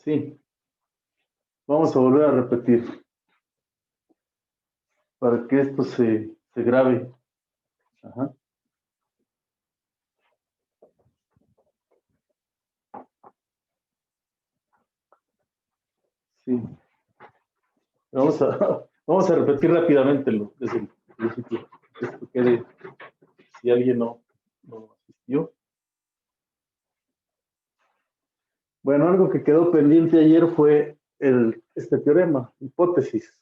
Sí, vamos a volver a repetir para que esto se grabe. Ajá. Sí, vamos a repetir rápidamente desde el principio. Esto quede, si alguien no asistió. Bueno, algo que quedó pendiente ayer fue este teorema, hipótesis.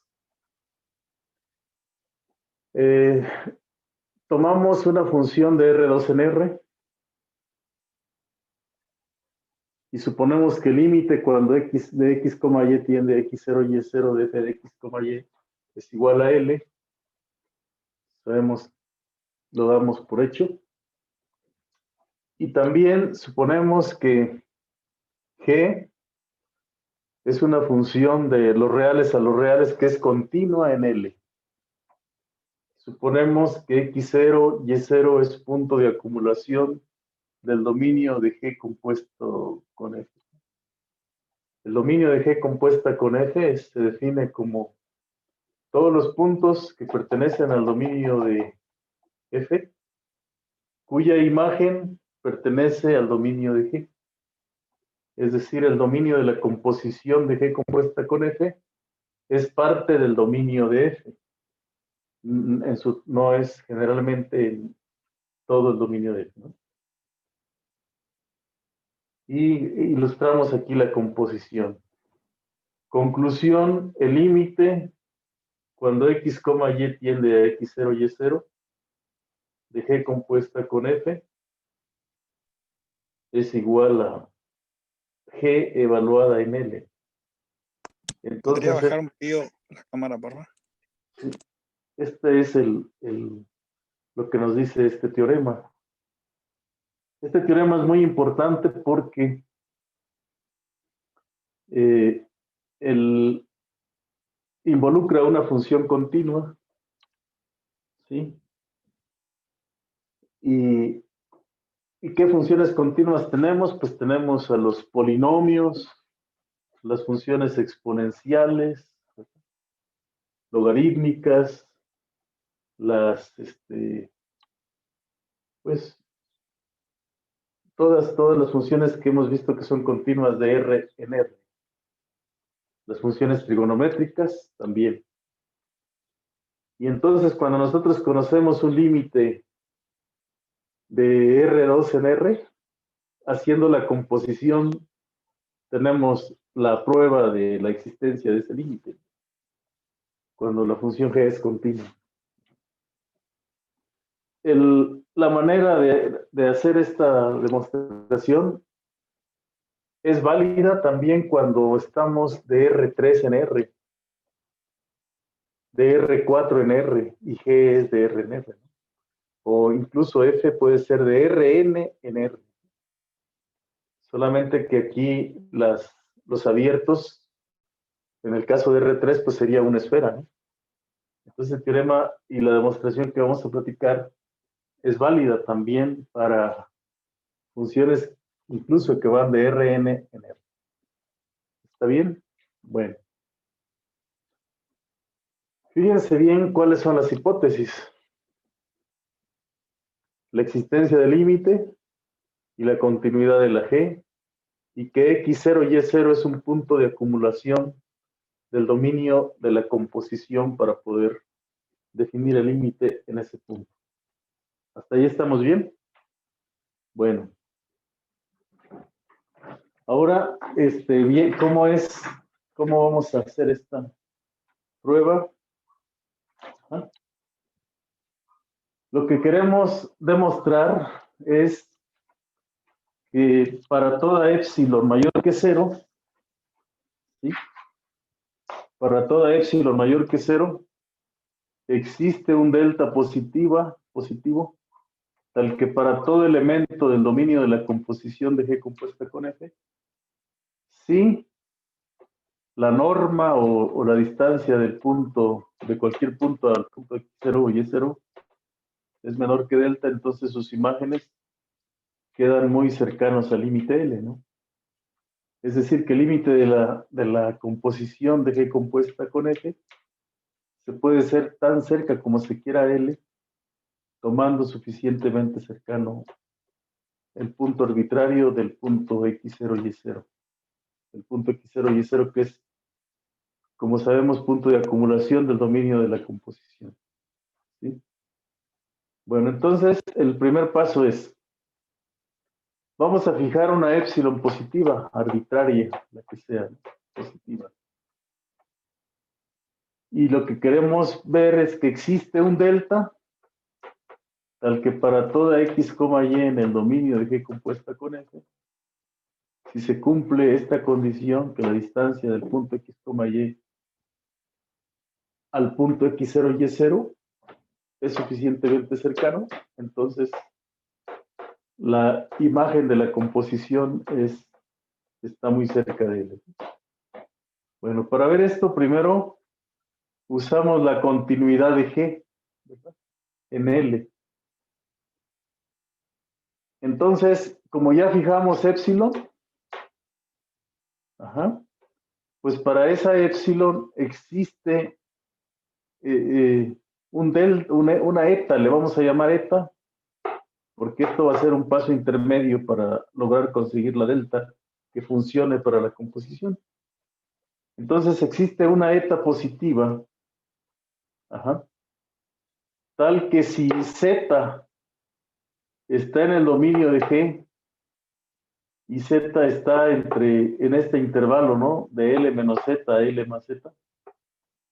Tomamos una función de R2 en R y suponemos que el límite cuando x de x, y tiende a x0, y0 de f de x, y es igual a L. Sabemos, lo damos por hecho. Y también suponemos que g es una función de los reales a los reales que es continua en L. Suponemos que x0, y0 es punto de acumulación del dominio de G compuesto con F. El dominio de G compuesta con F se define como todos los puntos que pertenecen al dominio de F, cuya imagen pertenece al dominio de G. Es decir, el dominio de la composición de G compuesta con F es parte del dominio de F. No es generalmente en todo el dominio de F, ¿no? Y ilustramos aquí la composición. Conclusión, el límite cuando x, y tiende a x0, y0 de G compuesta con F es igual a G evaluada en L. Entonces, ¿podría bajar un poquito la cámara, por favor? Este es lo que nos dice este teorema. Este teorema es muy importante porque involucra una función continua, ¿sí? ¿Y qué funciones continuas tenemos? Pues tenemos a los polinomios, las funciones exponenciales, logarítmicas, pues todas las funciones que hemos visto que son continuas de R en R. Las funciones trigonométricas también. Y entonces cuando nosotros conocemos un límite de R2 en R, haciendo la composición, tenemos la prueba de la existencia de ese límite, cuando la función G es continua. La manera de hacer esta demostración es válida también cuando estamos de R3 en R, de R4 en R, y G es de R en R, ¿no? O incluso F puede ser de Rn en R. Solamente que aquí los abiertos, en el caso de R3, pues sería una esfera, ¿no? Entonces el teorema y la demostración que vamos a platicar es válida también para funciones incluso que van de Rn en R. ¿Está bien? Bueno. Fíjense bien cuáles son las hipótesis. La existencia del límite y la continuidad de la G, y que X0 y Y0 es un punto de acumulación del dominio de la composición para poder definir el límite en ese punto. ¿Hasta ahí estamos bien? Bueno. Ahora, bien, ¿cómo vamos a hacer esta prueba? ¿Ah? Lo que queremos demostrar es que para toda epsilon mayor que 0, ¿sí? Para toda epsilon mayor que 0, existe un delta positivo, tal que para todo elemento del dominio de la composición de G compuesta con F, sí, la norma o la distancia del punto, de cualquier punto al punto X0 o Y0 es menor que delta, entonces sus imágenes quedan muy cercanos al límite L, ¿no? Es decir, que el límite de la composición de G compuesta con F se puede ser tan cerca como se quiera a L, tomando suficientemente cercano el punto arbitrario del punto X0, Y0. El punto X0, Y0 que es, como sabemos, punto de acumulación del dominio de la composición. ¿Sí? Bueno, entonces el primer paso es, vamos a fijar una épsilon positiva, arbitraria, la que sea, positiva. Y lo que queremos ver es que existe un delta, tal que para toda x, y en el dominio de G compuesta con F, si se cumple esta condición, que la distancia del punto x, y al punto x0, y0 es suficientemente cercano, entonces la imagen de la composición está muy cerca de él. Bueno, para ver esto, primero usamos la continuidad de G, ¿verdad?, en L. Entonces, como ya fijamos épsilon, pues para esa épsilon existe una eta, le vamos a llamar eta, porque esto va a ser un paso intermedio para lograr conseguir la delta que funcione para la composición. Entonces existe una eta positiva, tal que si Z está en el dominio de G y Z está en este intervalo, ¿no?, de L menos Z a L más Z,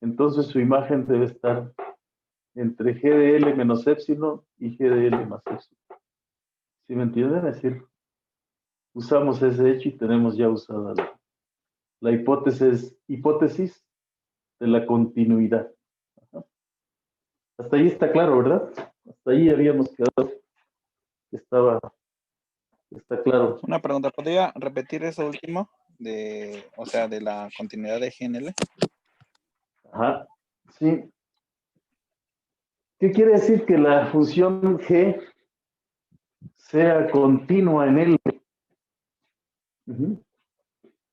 entonces su imagen debe estar entre G de L menos épsilon y G de L más épsilon. ¿Sí me entienden? Es decir, usamos ese hecho y tenemos ya usada la hipótesis de la continuidad. Hasta ahí está claro, ¿verdad? Hasta ahí habíamos quedado. Está claro. Una pregunta, ¿podría repetir eso último? O sea, de la continuidad de GNL. Sí. ¿Qué quiere decir que la función G sea continua en L?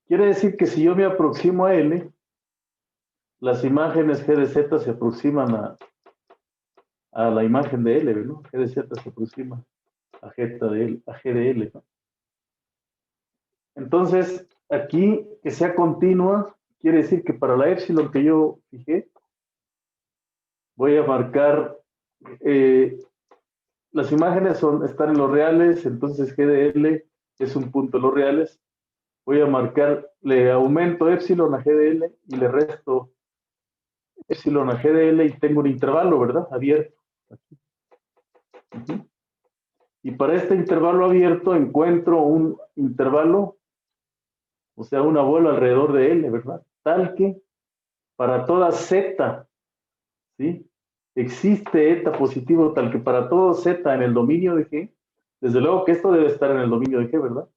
Quiere decir que si yo me aproximo a L, las imágenes G de Z se aproximan a la imagen de L, ¿no? G de Z se aproxima a G de L, ¿no? Entonces, aquí que sea continua, quiere decir que para la épsilon que yo fijé, voy a marcar, las imágenes están en los reales, entonces G de L es un punto en los reales. Voy a marcar, le aumento épsilon a G de L y le resto épsilon a G de L y tengo un intervalo, ¿verdad?, abierto. Y para este intervalo abierto encuentro un intervalo, o sea, una bola alrededor de L, ¿verdad?, tal que para toda Z, ¿sí?, existe eta positivo, tal que para todo Z en el dominio de G, desde luego que esto debe estar en el dominio de G, ¿verdad?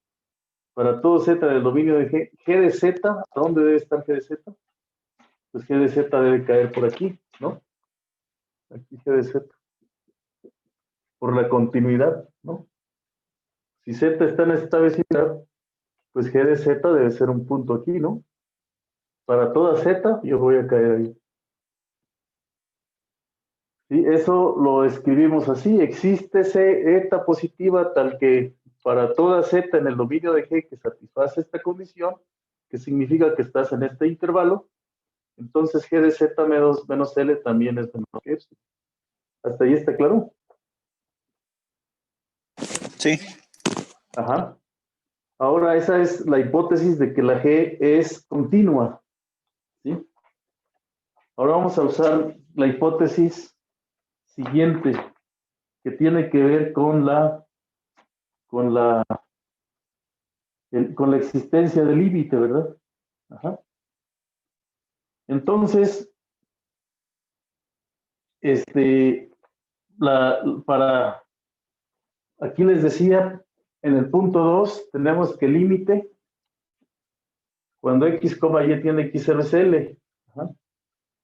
Para todo Z del dominio de G, G de Z, ¿a dónde debe estar G de Z? Pues G de Z debe caer por aquí, ¿no? Aquí G de Z. Por la continuidad, ¿no? Si Z está en esta vecindad, pues G de Z debe ser un punto aquí, ¿no? Para toda Z, yo voy a caer ahí. ¿Sí? Eso lo escribimos así. Existe ese eta positiva tal que para toda Z en el dominio de G que satisface esta condición, que significa que estás en este intervalo, entonces G de Z menos L también es menor que epsilon. ¿Hasta ahí está claro? Sí. Ahora esa es la hipótesis de que la G es continua, ¿sí? Ahora vamos a usar la hipótesis siguiente, que tiene que ver con la existencia del límite, ¿verdad? Entonces, aquí les decía, en el punto 2 tenemos que el límite, cuando x, y tiene x es L.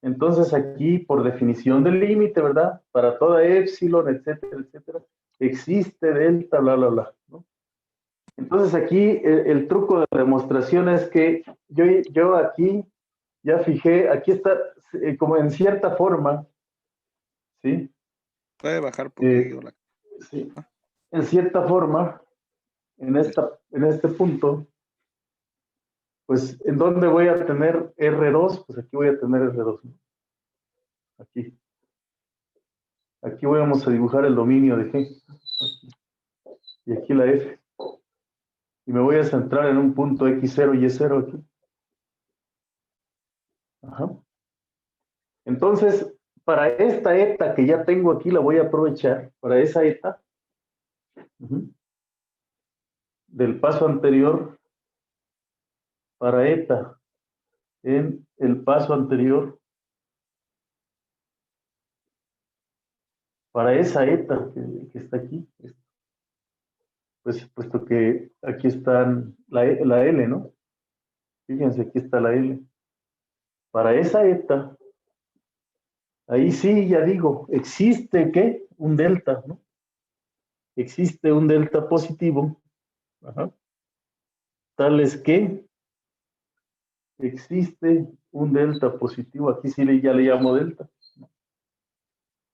Entonces aquí, por definición del límite, ¿verdad?, para toda épsilon, etcétera, etcétera, existe delta, bla, bla, bla, ¿no? Entonces aquí el truco de la demostración es que yo aquí ya fijé, aquí está como en cierta forma, ¿sí? Puede bajar un Eh, poquito la... sí, en cierta forma, en este punto, pues, ¿en dónde voy a tener R2? Pues aquí voy a tener R2, ¿no? Aquí. Aquí vamos a dibujar el dominio de G. Aquí. Y aquí la F. Y me voy a centrar en un punto X0 y Y0 aquí. Ajá. Entonces, para esta eta que ya tengo aquí, la voy a aprovechar, para esa eta, del paso anterior, para eta, en el paso anterior, para esa eta que está aquí, pues puesto que aquí están la L, ¿no? Fíjense, aquí está la L. Para esa eta, ahí sí, ya digo, existe, ¿qué? Un delta, ¿no? Existe un delta positivo, ajá, tal es que existe un delta positivo, aquí sí ya le llamo delta,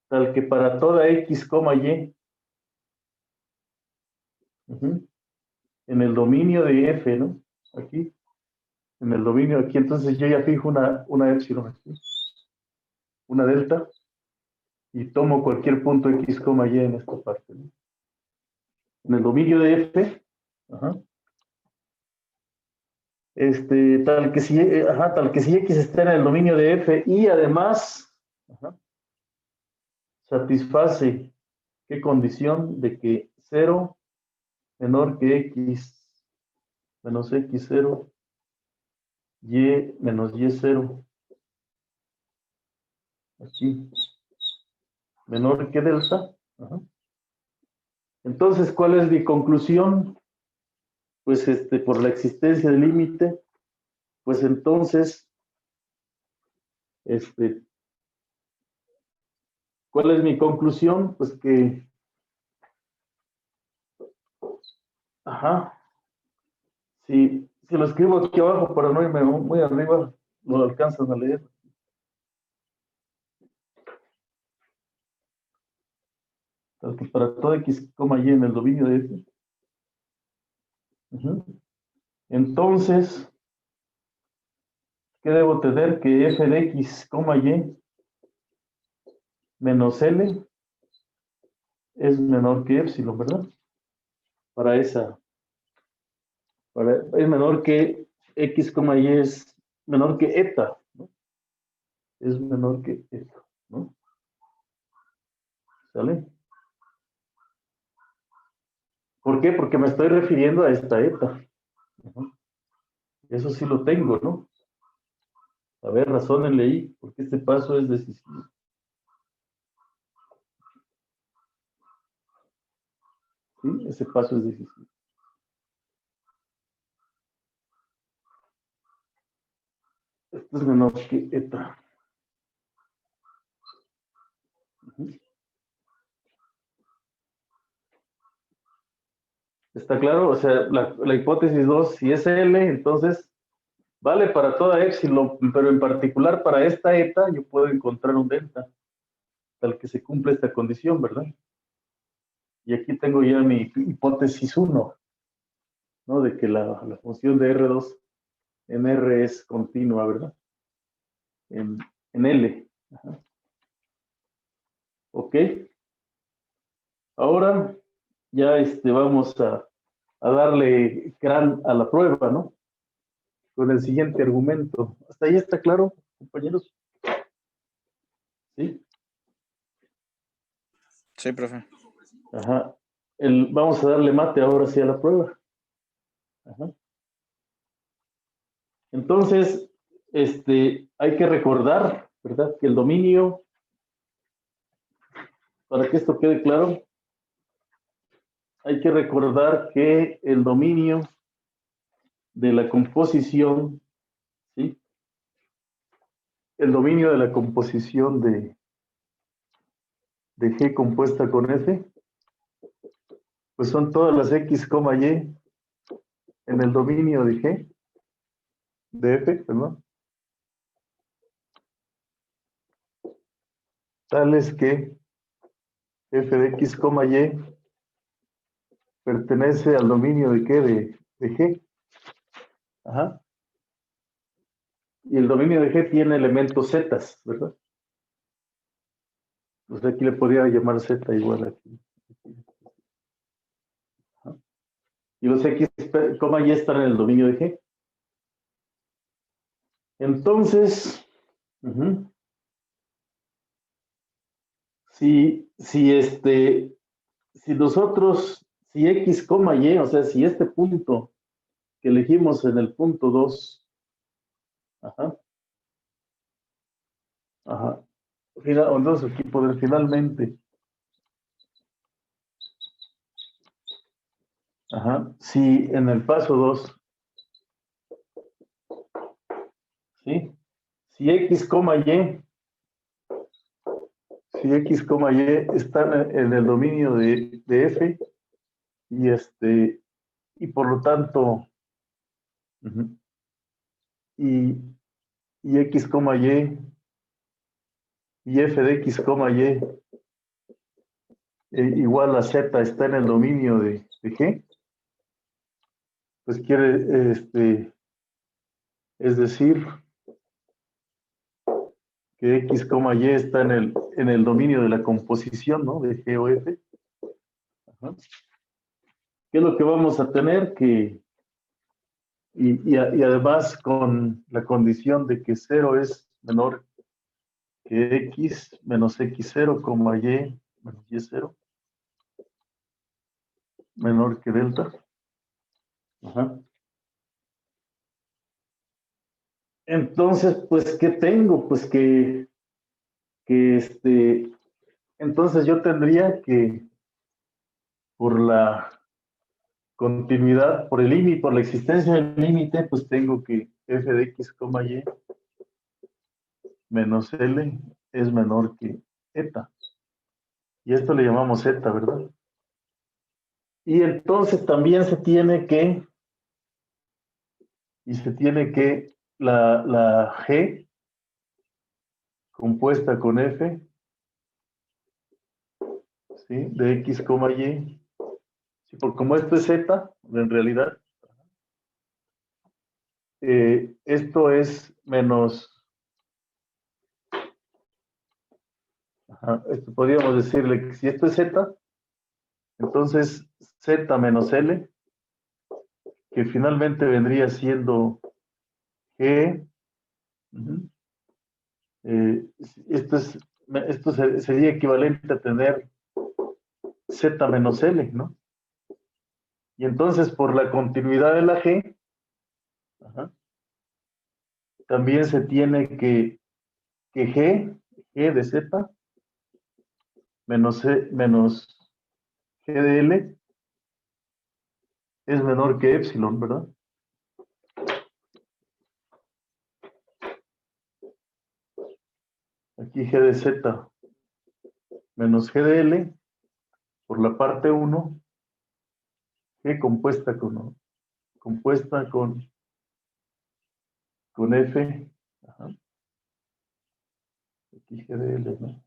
tal que para toda X, Y, en el dominio de F, ¿no? Aquí, en el dominio aquí, entonces yo ya fijo una epsilon aquí, una delta, y tomo cualquier punto X, Y en esta parte, ¿no? En el dominio de F, ajá, tal que si X está en el dominio de F y además, ajá, satisface qué condición de que 0 menor que X menos X0, Y menos Y0, aquí, menor que delta. Ajá. Entonces, ¿cuál es mi conclusión? Pues por la existencia del límite, pues entonces, ¿cuál es mi conclusión? Pues que, ajá, si lo escribo aquí abajo para no irme muy arriba, lo alcanzan a leer. Tal que para todo X, Y en el dominio de F. Ajá. Entonces, ¿qué debo tener? Que F de X, Y menos L es menor que epsilon, ¿verdad? Para esa, es menor que X, Y es menor que eta, ¿no? Es menor que eta, ¿no? ¿Sale? ¿Por qué? Porque me estoy refiriendo a esta eta. Eso sí lo tengo, ¿no? A ver, razónenle ahí, porque este paso es decisivo. ¿Sí? Ese paso es decisivo. Esto es menor que eta. ¿Está claro? O sea, la hipótesis 2, si es L, entonces vale para toda epsilon, pero en particular para esta eta yo puedo encontrar un delta, tal que se cumple esta condición, ¿verdad? Y aquí tengo ya mi hipótesis 1, ¿no? De que la función de R2 en R es continua, ¿verdad? En L. Ajá. Ok. Ahora ya vamos a darle crán a la prueba, ¿no? Con el siguiente argumento. ¿Hasta ahí está claro, compañeros? ¿Sí? Sí, profe. Ajá. Vamos a darle mate ahora sí a la prueba. Ajá. Entonces, hay que recordar, ¿verdad? Que el dominio, para que esto quede claro, hay que recordar que el dominio de la composición, ¿sí? El dominio de la composición de G compuesta con F, pues son todas las X, Y en el dominio de G, de F, perdón, tales que f de x, y pertenece al dominio de ¿qué? De G. Ajá. Y el dominio de G tiene elementos z, ¿verdad? Pues aquí le podría llamar z igual aquí. Ajá. Y los x, y están en el dominio de G. Entonces, si nosotros, si x, y, o sea, si este punto que elegimos en el punto 2, ajá, ajá, entonces aquí poder finalmente, ajá, si en el paso 2, ¿sí? Si x, y, si x, y están en el dominio de f y por lo tanto, y, y x, y f de x, igual a z está en el dominio de G, pues quiere, es decir, que x, y está en el dominio de la composición, ¿no? De G o F. Ajá. ¿Qué es lo que vamos a tener? Y además con la condición de que 0 es menor que x menos x0, y menos y0, menor que delta. Ajá. Entonces, pues, ¿qué tengo? Pues entonces yo tendría que, por la continuidad, por el límite, por la existencia del límite, pues tengo que f de x, y menos L es menor que eta. Y esto le llamamos eta, ¿verdad? Y entonces también se tiene que la G compuesta con F, ¿sí? De X, Y. Sí, porque como esto es Z, en realidad, esto es menos, esto podríamos decirle que si esto es Z, entonces Z menos L, que finalmente vendría siendo G, esto sería equivalente a tener Z menos L, ¿no? Y entonces por la continuidad de la G, también se tiene que G de Z menos G de L es menor que epsilon, ¿verdad? Aquí G de Z menos G de L por la parte 1, G compuesta con F, ajá, aquí G de L, ¿no?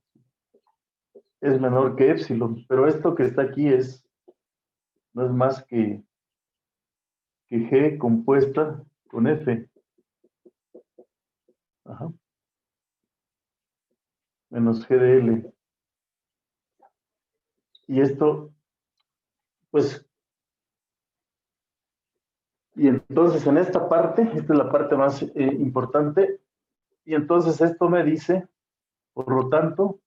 Es menor que epsilon, pero esto que está aquí no es más que G compuesta con F, ajá, menos G de L. Y esto, pues, y entonces en esta parte, esta es la parte más importante, y entonces esto me dice, por lo tanto,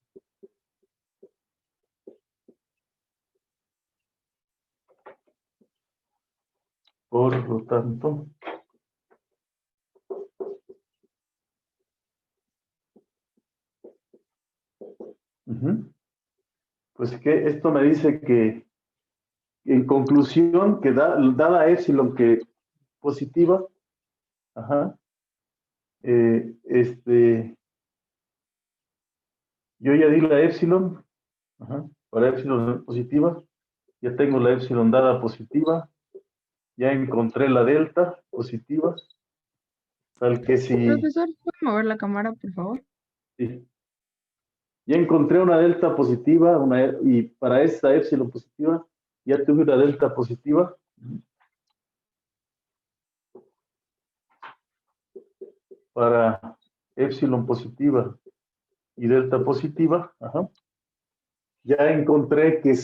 pues que esto me dice que, en conclusión, que dada epsilon que positiva, ajá, yo ya di la epsilon, ajá, para epsilon positiva, ya tengo la epsilon dada positiva, Ya encontré la delta positiva, tal que si... Profesor, ¿puede mover la cámara, por favor? Sí. Ya encontré una delta positiva, y para esta épsilon positiva, ya tuve una delta positiva. Para épsilon positiva y delta positiva, ajá, ya encontré que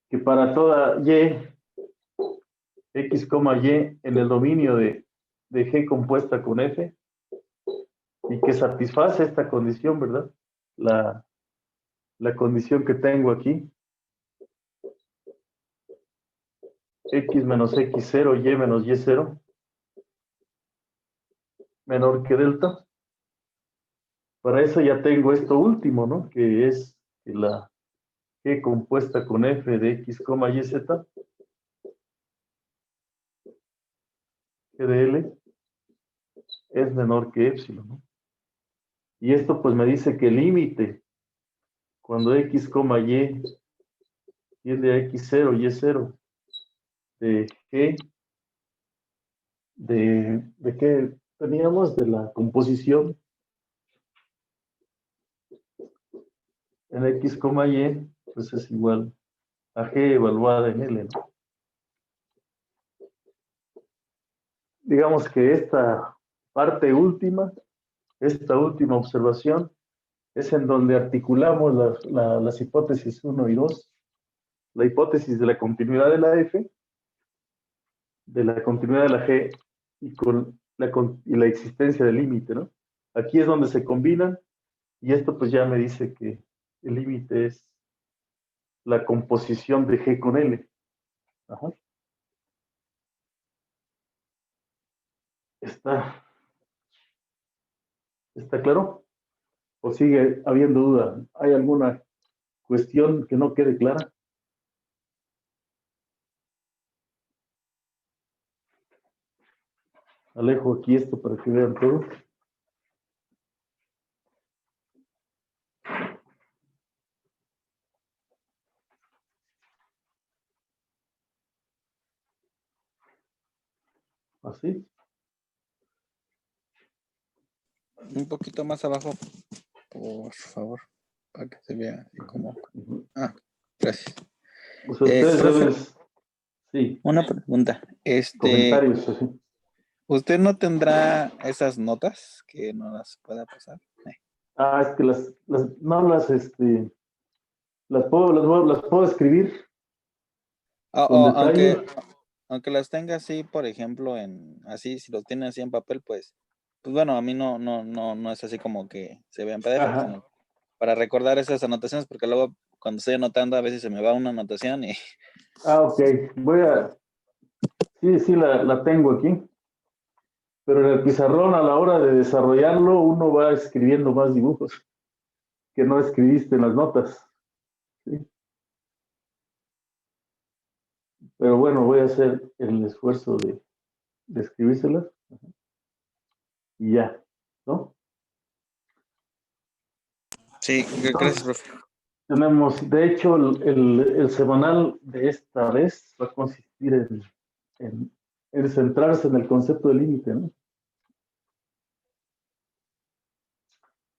que para toda y, x, y en el dominio de G compuesta con F, y que satisface esta condición, ¿verdad? La condición que tengo aquí, x menos x0, y menos y0, menor que delta. Para eso ya tengo esto último, ¿no? Que es la G compuesta con F de x, y, z, G de L, es menor que épsilon, ¿no? Y esto pues me dice que el límite, cuando x, y tiende a x0, y0, de G, ¿de qué teníamos? De la composición en x, y, pues es igual a G evaluada en L, ¿no? Digamos que esta parte última, esta última observación, es en donde articulamos las hipótesis 1 y 2, la hipótesis de la continuidad de la F, de la continuidad de la G y con la existencia del límite, ¿no? Aquí es donde se combinan, y esto pues ya me dice que el límite es la composición de G con L. Ajá. ¿Está claro? ¿O sigue habiendo duda? ¿Hay alguna cuestión que no quede clara? Alejo aquí esto para que vean todo. Así. Un poquito más abajo, por favor, para que se vea cómo. Ah, gracias. O sea, ustedes Profe, deben... Sí, una pregunta. comentarios así. ¿Usted no tendrá esas notas que no las pueda pasar? Es que no las puedo escribir con detalle. Aunque las tenga así, por ejemplo, así, si los tiene así en papel, pues bueno, a mí no es así como que se vea en PDF, Ajá. sino para recordar esas anotaciones, porque luego cuando estoy anotando a veces se me va una anotación y Ok. Sí, la tengo aquí. Pero en el pizarrón, a la hora de desarrollarlo, uno va escribiendo más dibujos que no escribiste en las notas. ¿Sí? Pero bueno, voy a hacer el esfuerzo de escribírselas. Y ya, ¿no? sí, gracias, profe. Tenemos, de hecho, el semanal de esta vez va a consistir en centrarse en el concepto de límite, ¿no?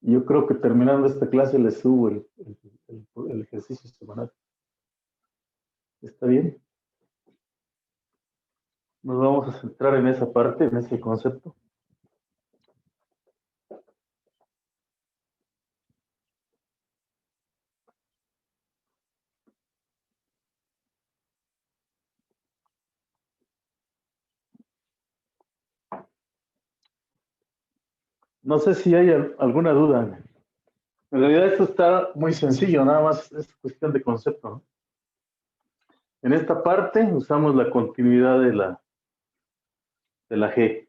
Y yo creo que terminando esta clase les subo el ejercicio semanal. ¿Está bien? Nos vamos a centrar en esa parte, en ese concepto. No sé si hay alguna duda. En realidad esto está muy sencillo, nada más es cuestión de concepto, ¿no? En esta parte usamos la continuidad de la G,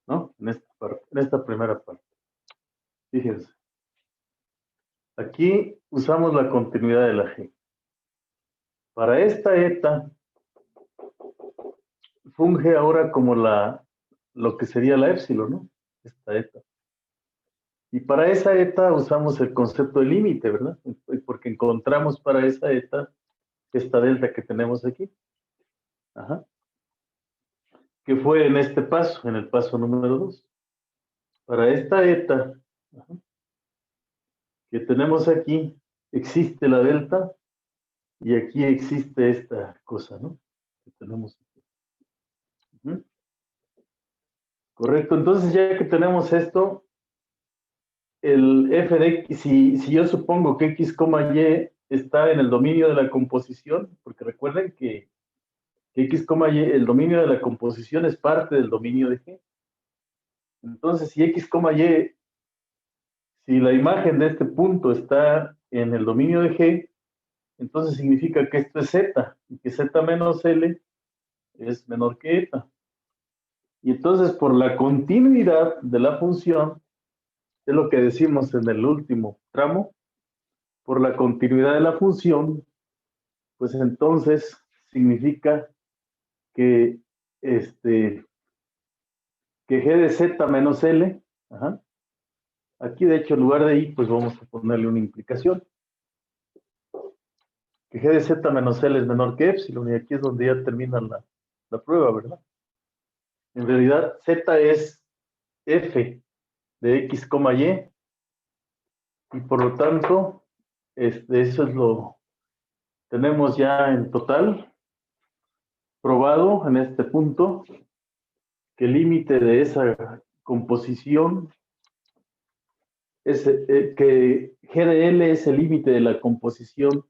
¿no? En esta parte, en esta primera parte. Fíjense. Aquí usamos la continuidad de la G. Para esta eta, funge ahora como lo que sería la épsilon, ¿no? Esta eta. Y para esa eta usamos el concepto de límite, ¿verdad? Porque encontramos para esa eta esta delta que tenemos aquí. Ajá. Que fue en este paso, en el paso número 2. Para esta eta, ajá, que tenemos aquí, existe la delta y aquí existe esta cosa, ¿no? Que tenemos aquí. Ujú. Correcto, entonces ya que tenemos esto, el f de x, si yo supongo que x, y está en el dominio de la composición, porque recuerden que x, y, el dominio de la composición es parte del dominio de g. Entonces, si x, y, si la imagen de este punto está en el dominio de g, entonces significa que esto es z, y que z menos l es menor que eta. Y entonces, por la continuidad de la función, es lo que decimos en el último tramo, por la continuidad de la función, pues entonces significa que que g de z menos l, ajá, aquí de hecho en lugar de i, pues vamos a ponerle una implicación, que g de z menos l es menor que epsilon, y aquí es donde ya termina la prueba, ¿verdad? En realidad z es f de x, y por lo tanto, eso es lo tenemos ya en total probado en este punto, que el límite de esa composición es que G de L es el límite de la composición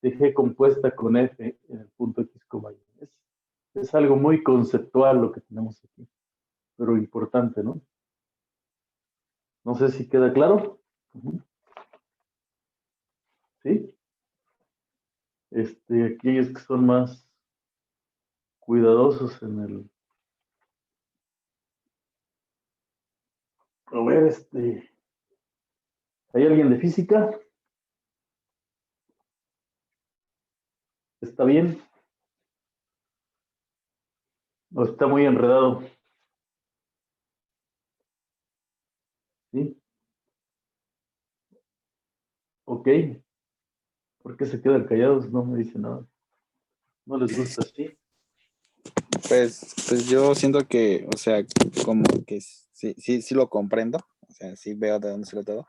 de G compuesta con F en el punto X, Y. Es algo muy conceptual lo que tenemos aquí, pero importante, ¿no? No sé si queda claro. ¿Sí? Aquellos que son más cuidadosos en el... A ver, ¿hay alguien de física? ¿Está bien? ¿O está muy enredado? ¿Sí? Ok. ¿Por qué se quedan callados? No me dicen nada. ¿No les gusta así? Pues yo siento que, o sea, como que sí lo comprendo, o sea, sí veo de dónde sale todo,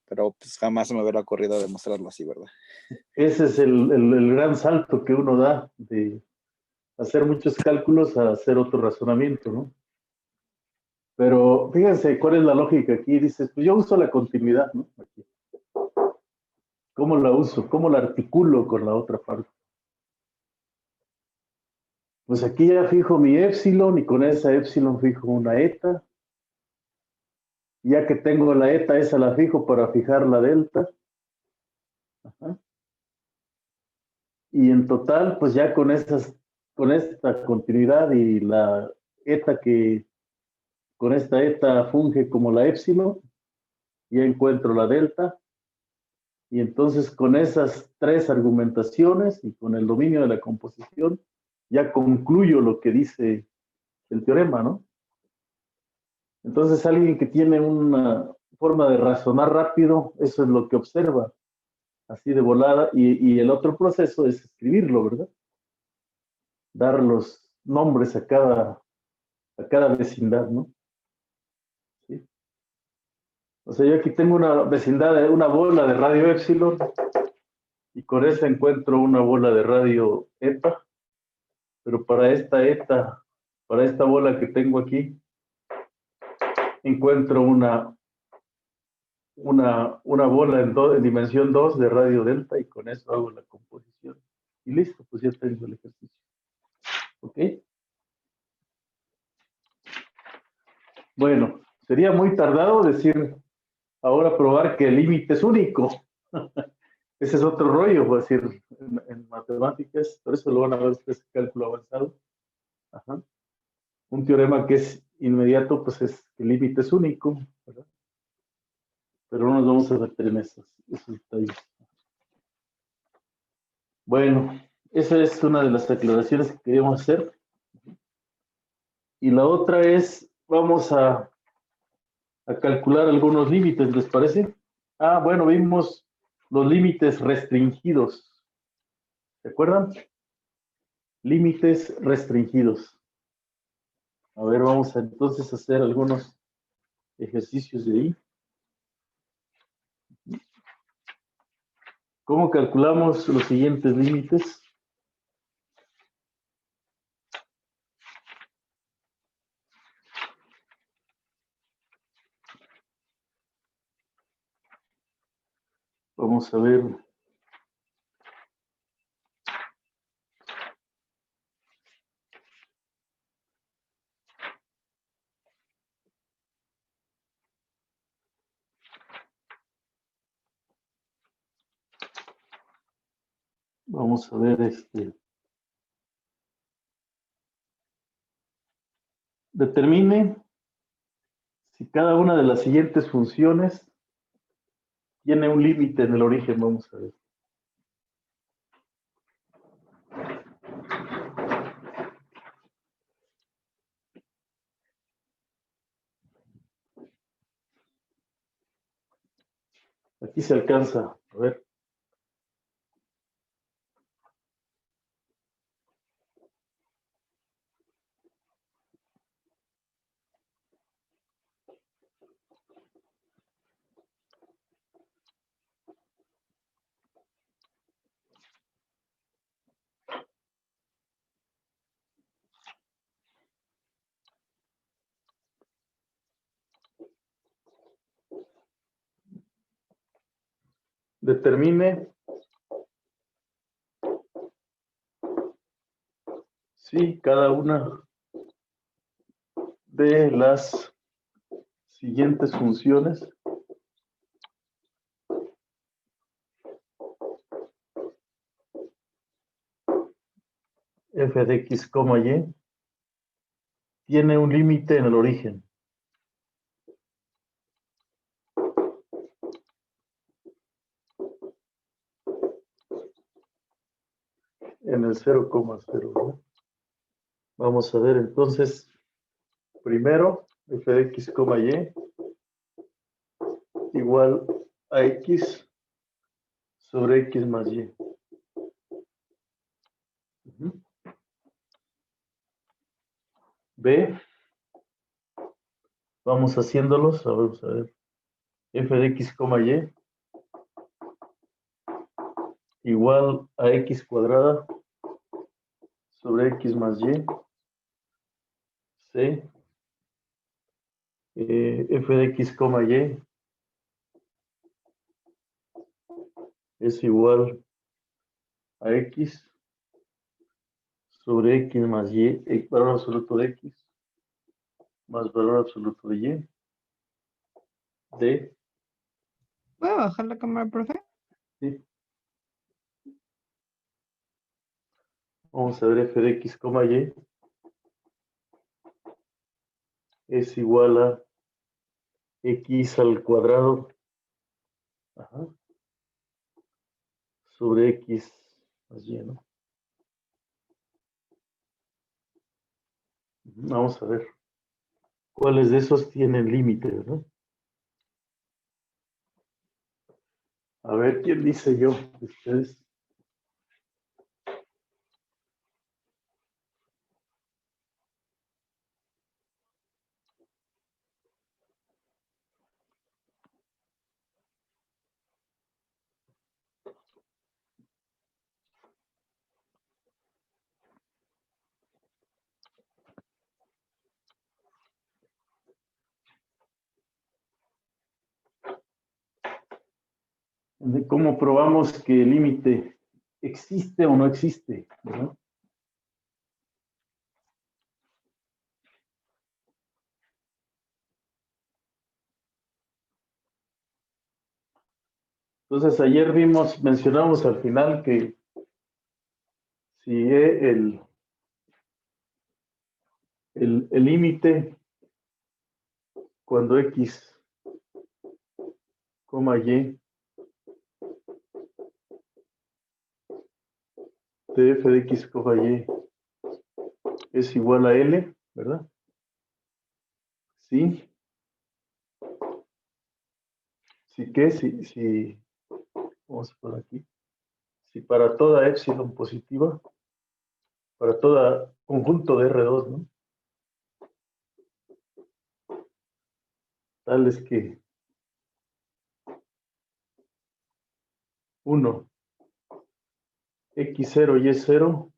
pero pues jamás se me hubiera ocurrido demostrarlo así, ¿verdad? Ese es el gran salto que uno da de hacer muchos cálculos a hacer otro razonamiento, ¿no? Pero fíjense cuál es la lógica aquí. Dices, pues yo uso la continuidad, ¿no? Aquí. ¿Cómo la uso? ¿Cómo la articulo con la otra parte? Pues aquí ya fijo mi épsilon y con esa épsilon fijo una eta. Ya que tengo la eta, esa la fijo para fijar la delta. Ajá. Y en total, pues ya con esta continuidad y la eta con esta eta funge como la épsilon, ya encuentro la delta. Y entonces con esas tres argumentaciones y con el dominio de la composición, ya concluyo lo que dice el teorema, ¿no? Entonces alguien que tiene una forma de razonar rápido, eso es lo que observa, así de volada, y el otro proceso es escribirlo, ¿verdad? Dar los nombres a cada vecindad, ¿no? ¿Sí? O sea, yo aquí tengo una vecindad, una bola de radio épsilon, y con esa encuentro una bola de radio eta, pero para esta bola que tengo aquí, encuentro una bola en dimensión 2 de radio delta, y con eso hago la composición. Y listo, pues ya tengo el ejercicio. ¿Ok? Bueno, sería muy tardado decir, ahora probar que el límite es único. Ese es otro rollo, voy a decir, en matemáticas, por eso lo van a ver ustedes en cálculo avanzado. Ajá. Un teorema que es inmediato, pues es que el límite es único, ¿verdad? Pero no nos vamos a meter en esos detalles. Bueno, esa es una de las aclaraciones que queríamos hacer. Y la otra es, vamos a calcular algunos límites, ¿les parece? Bueno, vimos los límites restringidos. ¿Se acuerdan? Límites restringidos. A ver, vamos a entonces hacer algunos ejercicios de ahí. ¿Cómo calculamos los siguientes límites? Vamos a ver. Vamos a ver Determine si cada una de las siguientes funciones tiene un límite en el origen. Vamos a ver. Aquí se alcanza. A ver. Determine si cada una de las siguientes funciones f de x, y tiene un límite en el origen. En el 0,0, ¿no? Vamos a ver entonces, primero, f de x, y igual a x sobre x más y. B, vamos haciéndolos, vamos a ver, f de x, y igual a x cuadrada sobre x más y. C, f de x, y es igual a x sobre x más y, valor absoluto de x, más valor absoluto de y. D, ¿Puedo bajar la cámara, profe? sí. Vamos a ver f de x, y es igual a x al cuadrado, ajá, sobre x más y, ¿no? Vamos a ver cuáles de esos tienen límite, ¿verdad? A ver, ¿quién dice yo? Ustedes. De cómo probamos que el límite existe o no existe, ¿verdad? Entonces, ayer mencionamos al final que si el límite cuando x, y de f de x, y es igual a L, ¿verdad? Sí. Sí que, sí, vamos a poner aquí. si para toda epsilon positiva, para todo conjunto de R2, ¿no? Tal es que 1, X0 y E0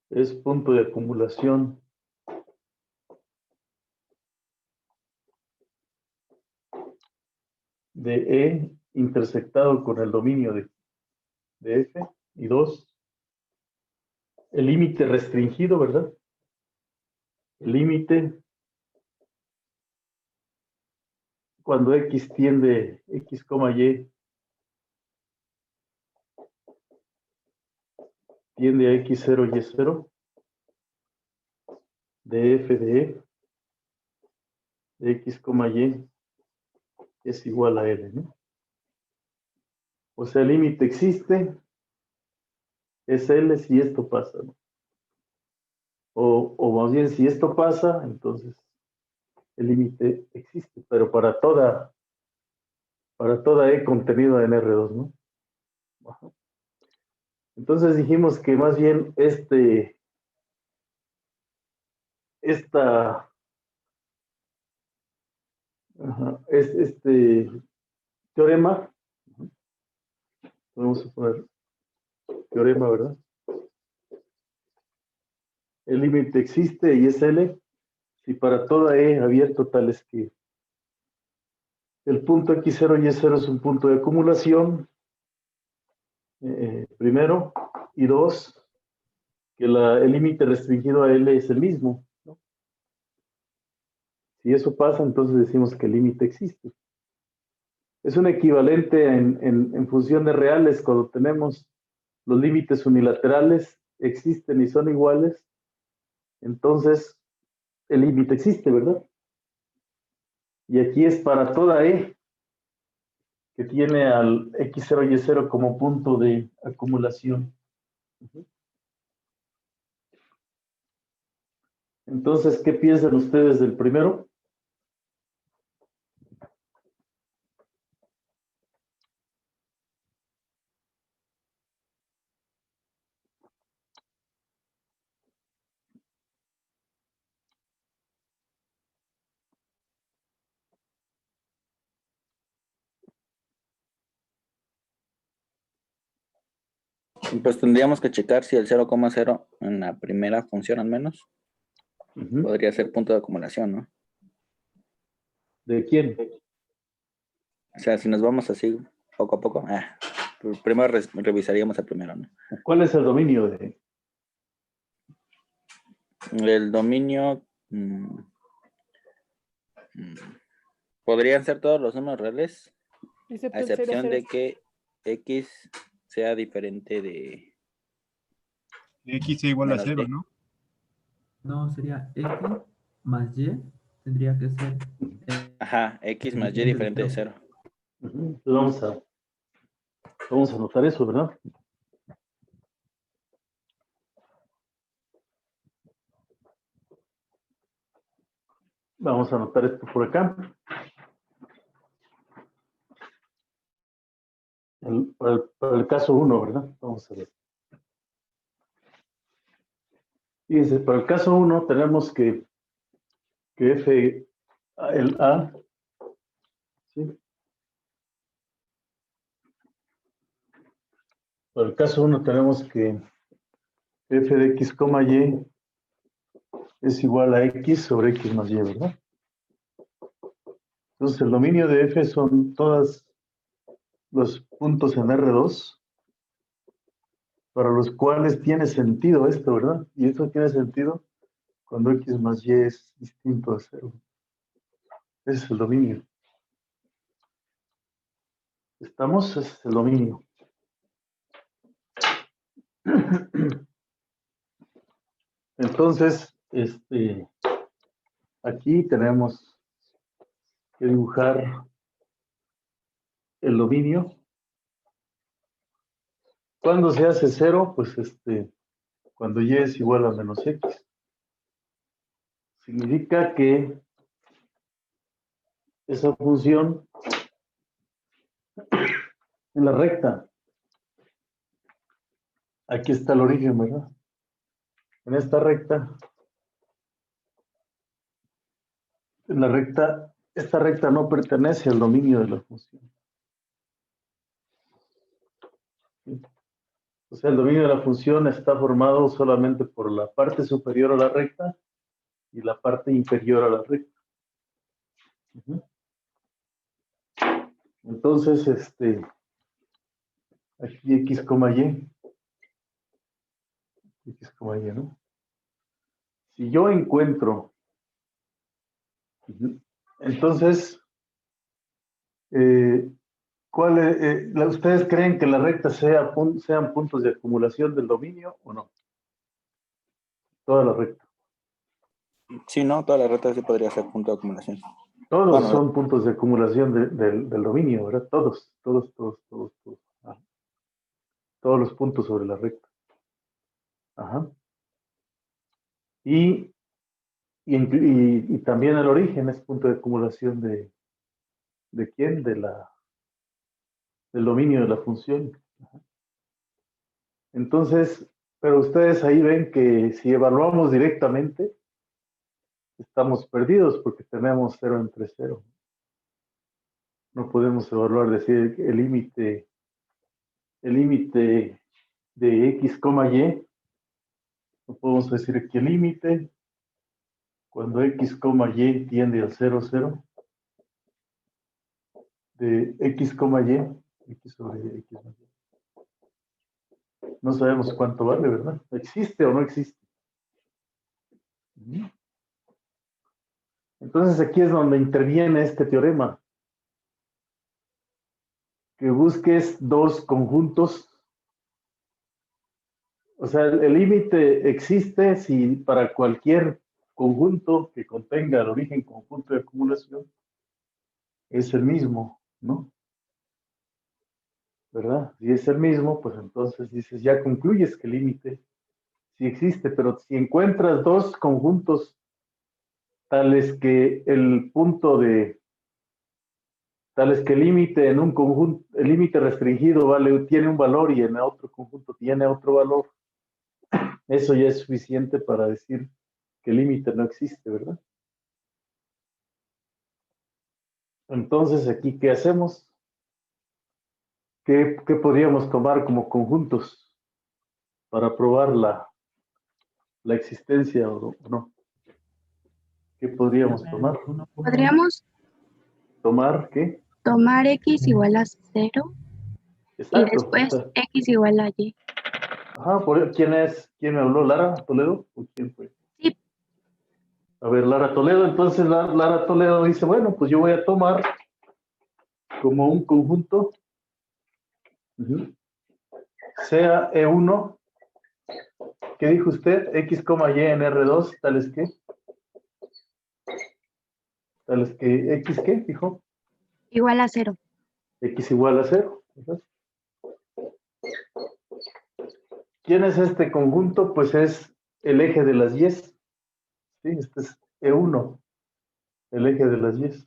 es punto de acumulación de E intersectado con el dominio de F. Y 2, el límite restringido, ¿verdad? El límite cuando X tiende, X, Y, tiende a X0 y E0, de F de E, de X, Y, es igual a L, ¿no? O sea, el límite existe, es L si esto pasa, ¿no? O más bien, si esto pasa, entonces el límite existe, pero para toda E contenida en R2, ¿no? Ajá. Entonces dijimos que más bien este teorema, vamos a poner teorema, ¿verdad? El límite existe y es L si para toda E abierto tal es que el punto X0 y Y0 es un punto de acumulación, primero, y 2, que el límite restringido a L es el mismo, ¿no? Si eso pasa, entonces decimos que el límite existe. Es un equivalente en función de reales cuando tenemos los límites unilaterales, existen y son iguales, entonces el límite existe, ¿verdad? Y aquí es para toda E que tiene al X0 y Y0 como punto de acumulación. Entonces, ¿qué piensan ustedes del primero? Pues tendríamos que checar si el 0,0 en la primera función al menos podría ser punto de acumulación, ¿no? ¿De quién? O sea, si nos vamos así poco a poco, primero revisaríamos el primero, ¿no? ¿Cuál es el dominio de? El dominio podrían ser todos los números reales, Excepto a el excepción 0,0. de que X sea diferente de X es igual a menos 0, Y. ¿no? No, sería X más Y. Tendría que ser. Ajá, X más Y diferente de 0. Entonces vamos a anotar eso, ¿verdad? Vamos a anotar esto por acá. Para el caso 1, ¿verdad? Vamos a ver. Fíjense, para el caso 1 tenemos que F, el A, ¿sí? Para el caso 1 tenemos que F de X, Y es igual a X sobre X más Y, ¿verdad? Entonces el dominio de F son todos los puntos en R2 para los cuales tiene sentido esto, ¿verdad? Y esto tiene sentido cuando X más Y es distinto a 0. Ese es el dominio. ¿Estamos? Ese es el dominio. Entonces, aquí tenemos que dibujar el dominio. ¿Cuándo se hace 0? Pues cuando Y es igual a menos X. Significa que esa función en la recta Aquí está el origen, ¿verdad? En esta recta, esta recta no pertenece al dominio de la función. ¿Sí? O sea, el dominio de la función está formado solamente por la parte superior a la recta y la parte inferior a la recta. Ujú. Entonces, aquí x, y, x, y, ¿no? Si yo encuentro, entonces, ¿ustedes creen que la recta sean puntos de acumulación del dominio o no? Toda la recta. Sí, no, toda la recta sí podría ser punto de acumulación. Todos Bueno, son puntos de acumulación del dominio, ¿verdad? Todos. Ajá. Todos los puntos sobre la recta. Ajá. Y también el origen es punto de acumulación ¿de quién? Del dominio de la función. Ajá. Entonces, pero ustedes ahí ven que si evaluamos directamente, estamos perdidos porque tenemos 0 entre 0. No podemos evaluar, decir el límite de x, y. No podemos decir que el límite cuando x, y tiende al 0, 0 de x, y, x sobre x más y. No sabemos cuánto vale, ¿verdad? ¿Existe o no existe? Entonces aquí es donde interviene este teorema. Que busques dos conjuntos. O sea, el límite existe si para cualquier conjunto que contenga el origen conjunto de acumulación es el mismo, ¿no? ¿Verdad? Si es el mismo, pues entonces dices, ya concluyes que el límite sí existe, pero si encuentras dos conjuntos tales que el límite en un conjunto, el límite restringido tiene un valor y en otro conjunto tiene otro valor, eso ya es suficiente para decir que el límite no existe, ¿verdad? Entonces, aquí, ¿qué hacemos? ¿Qué podríamos tomar como conjuntos para probar la existencia o no? ¿Qué podríamos tomar? Podríamos ¿Tomar qué? tomar x igual a 0 y Exacto. después O sea, x igual a y. ajá, ¿quién me habló? ¿Lara Toledo? ¿O quién fue? Sí. A ver, Lara Toledo. Entonces, Lara Toledo dice, bueno, pues yo voy a tomar como un conjunto, sea E1, ¿qué dijo usted? X, y en R2, tales que X, ¿qué? Dijo. Igual a 0. X igual a 0. ¿Quién es este conjunto? Pues es el eje de las y. ¿Sí? Este es E1, el eje de las y.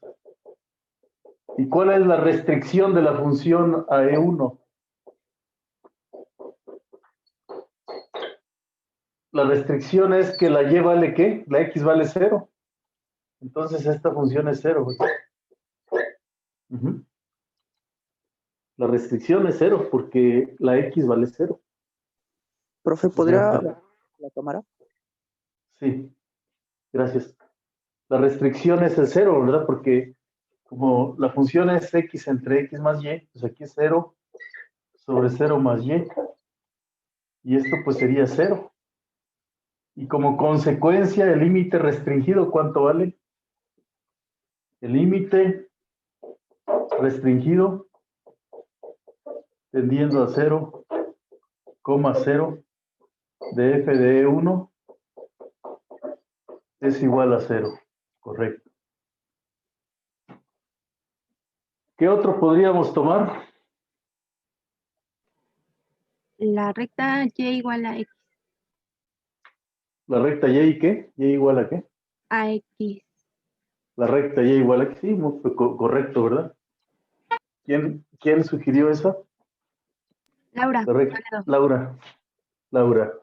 ¿Y cuál es la restricción de la función a E1? La restricción es que la y vale ¿qué? La x vale 0. Entonces esta función es 0. La restricción es 0 porque la x vale 0. Profe, ¿podría la cámara? Sí, gracias. La restricción es el 0, ¿verdad? Porque como la función es x entre x más y, pues aquí es 0 sobre 0 más y. Y esto pues sería 0. Y como consecuencia, el límite restringido, ¿cuánto vale? El límite restringido tendiendo a 0, 0 de f de E1 es igual a 0. Correcto. ¿Qué otro podríamos tomar? La recta y igual a x. La recta y, ¿qué? ¿Y igual a qué? A x. La recta y igual a, sí, correcto, ¿verdad? ¿Quién sugirió esa? Laura. La recta, Toledo. Laura. Laura.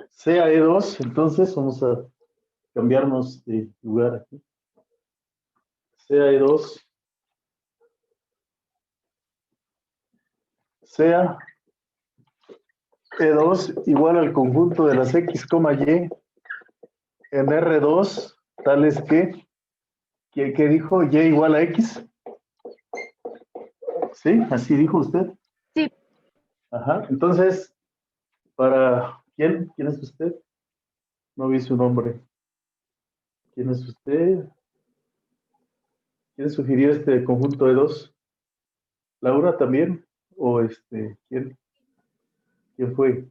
Sea E2, entonces vamos a cambiarnos de lugar aquí. Sea E2. Sea E2 igual al conjunto de las X, Y en R2, tales que dijo Y igual a X. ¿Sí? ¿Así dijo usted? Sí. Ajá. Entonces, ¿para quién? ¿Quién es usted? No vi su nombre. ¿Quién es usted? ¿Quién sugirió este conjunto de dos? ¿Laura también? ¿O quién? ¿Quién fue?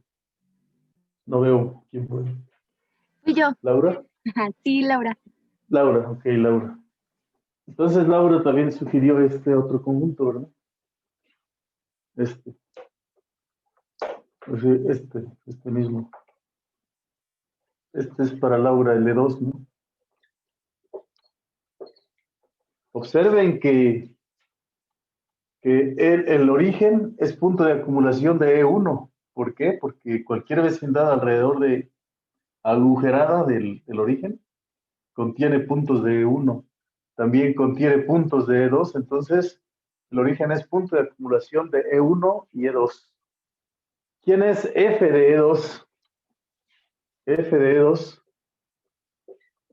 No veo quién fue. Fui yo. ¿Laura? Ajá, sí, Laura. Laura, ok, Laura. Entonces Laura también sugirió este otro conjunto, ¿verdad? Pues sí, este mismo. Este es para Laura, el E2, ¿no? Observen que el origen es punto de acumulación de E1. ¿Por qué? Porque cualquier vecindad alrededor de agujerada del origen contiene puntos de E1. También contiene puntos de E2. Entonces, el origen es punto de acumulación de E1 y E2. ¿Quién es F de E2? F de E2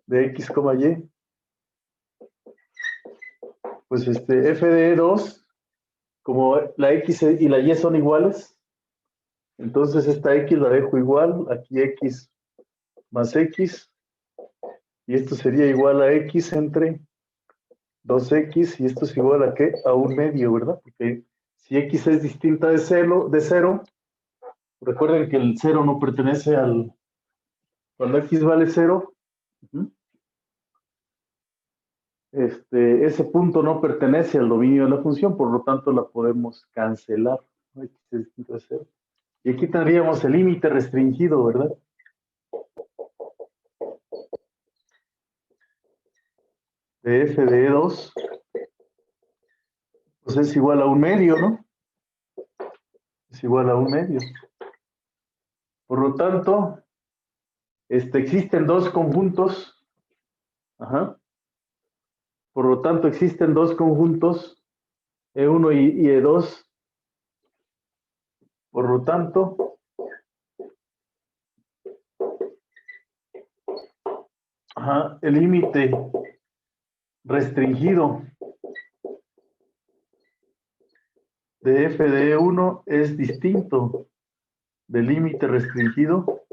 de X, Y. Pues F de E2, como la X y la Y son iguales, entonces esta X la dejo igual, aquí X más X, y esto sería igual a X entre 2X, y esto es igual a ¿qué? A un medio, ¿verdad? Porque si X es distinta de cero, recuerden que el 0 no pertenece cuando X vale 0, ese punto no pertenece al dominio de la función, por lo tanto la podemos cancelar, ¿no? X es distinto de 0. Y aquí tendríamos el límite restringido, ¿verdad? De F de E2, pues es igual a un medio, ¿no? Es igual a un medio. Por lo tanto, existen dos conjuntos. Ajá. Por lo tanto, existen dos conjuntos, E1 y E2. Por lo tanto, ajá, el límite restringido de F de E1 es distinto del límite restringido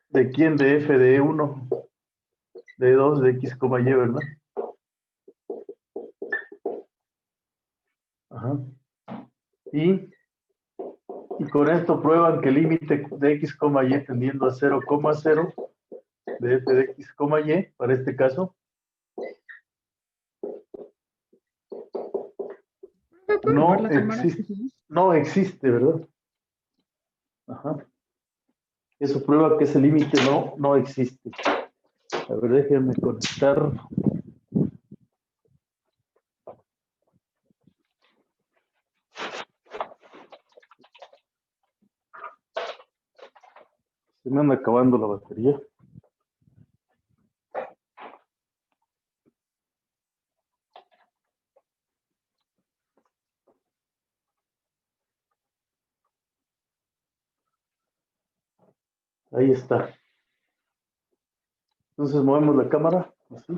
de quién, de F de E1, de E2, de X, Y, ¿verdad? Ajá. Y con esto prueban que el límite de X, Y tendiendo a 0,0 de F de X, Y, para este caso, no existe, ¿verdad? Ajá. Eso prueba que ese límite no existe. A ver, déjenme conectar. Se me anda acabando la batería. Ahí está. Entonces movemos la cámara, así.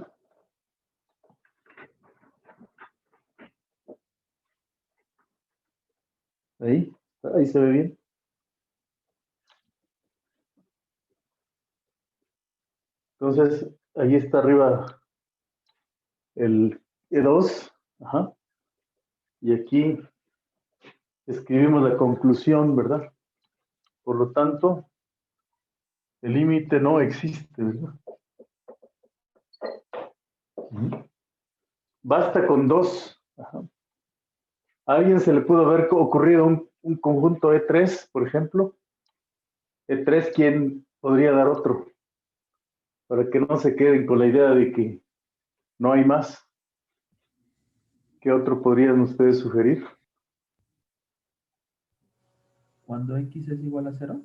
Ahí se ve bien. Entonces, ahí está arriba el E2. Ajá. Y aquí escribimos la conclusión, ¿verdad? Por lo tanto, el límite no existe, ¿verdad? Basta con dos. Ajá. ¿A alguien se le pudo haber ocurrido un conjunto E3, por ejemplo? E3, ¿quién podría dar otro? Para que no se queden con la idea de que no hay más. ¿Qué otro podrían ustedes sugerir? Cuando X es igual a 0.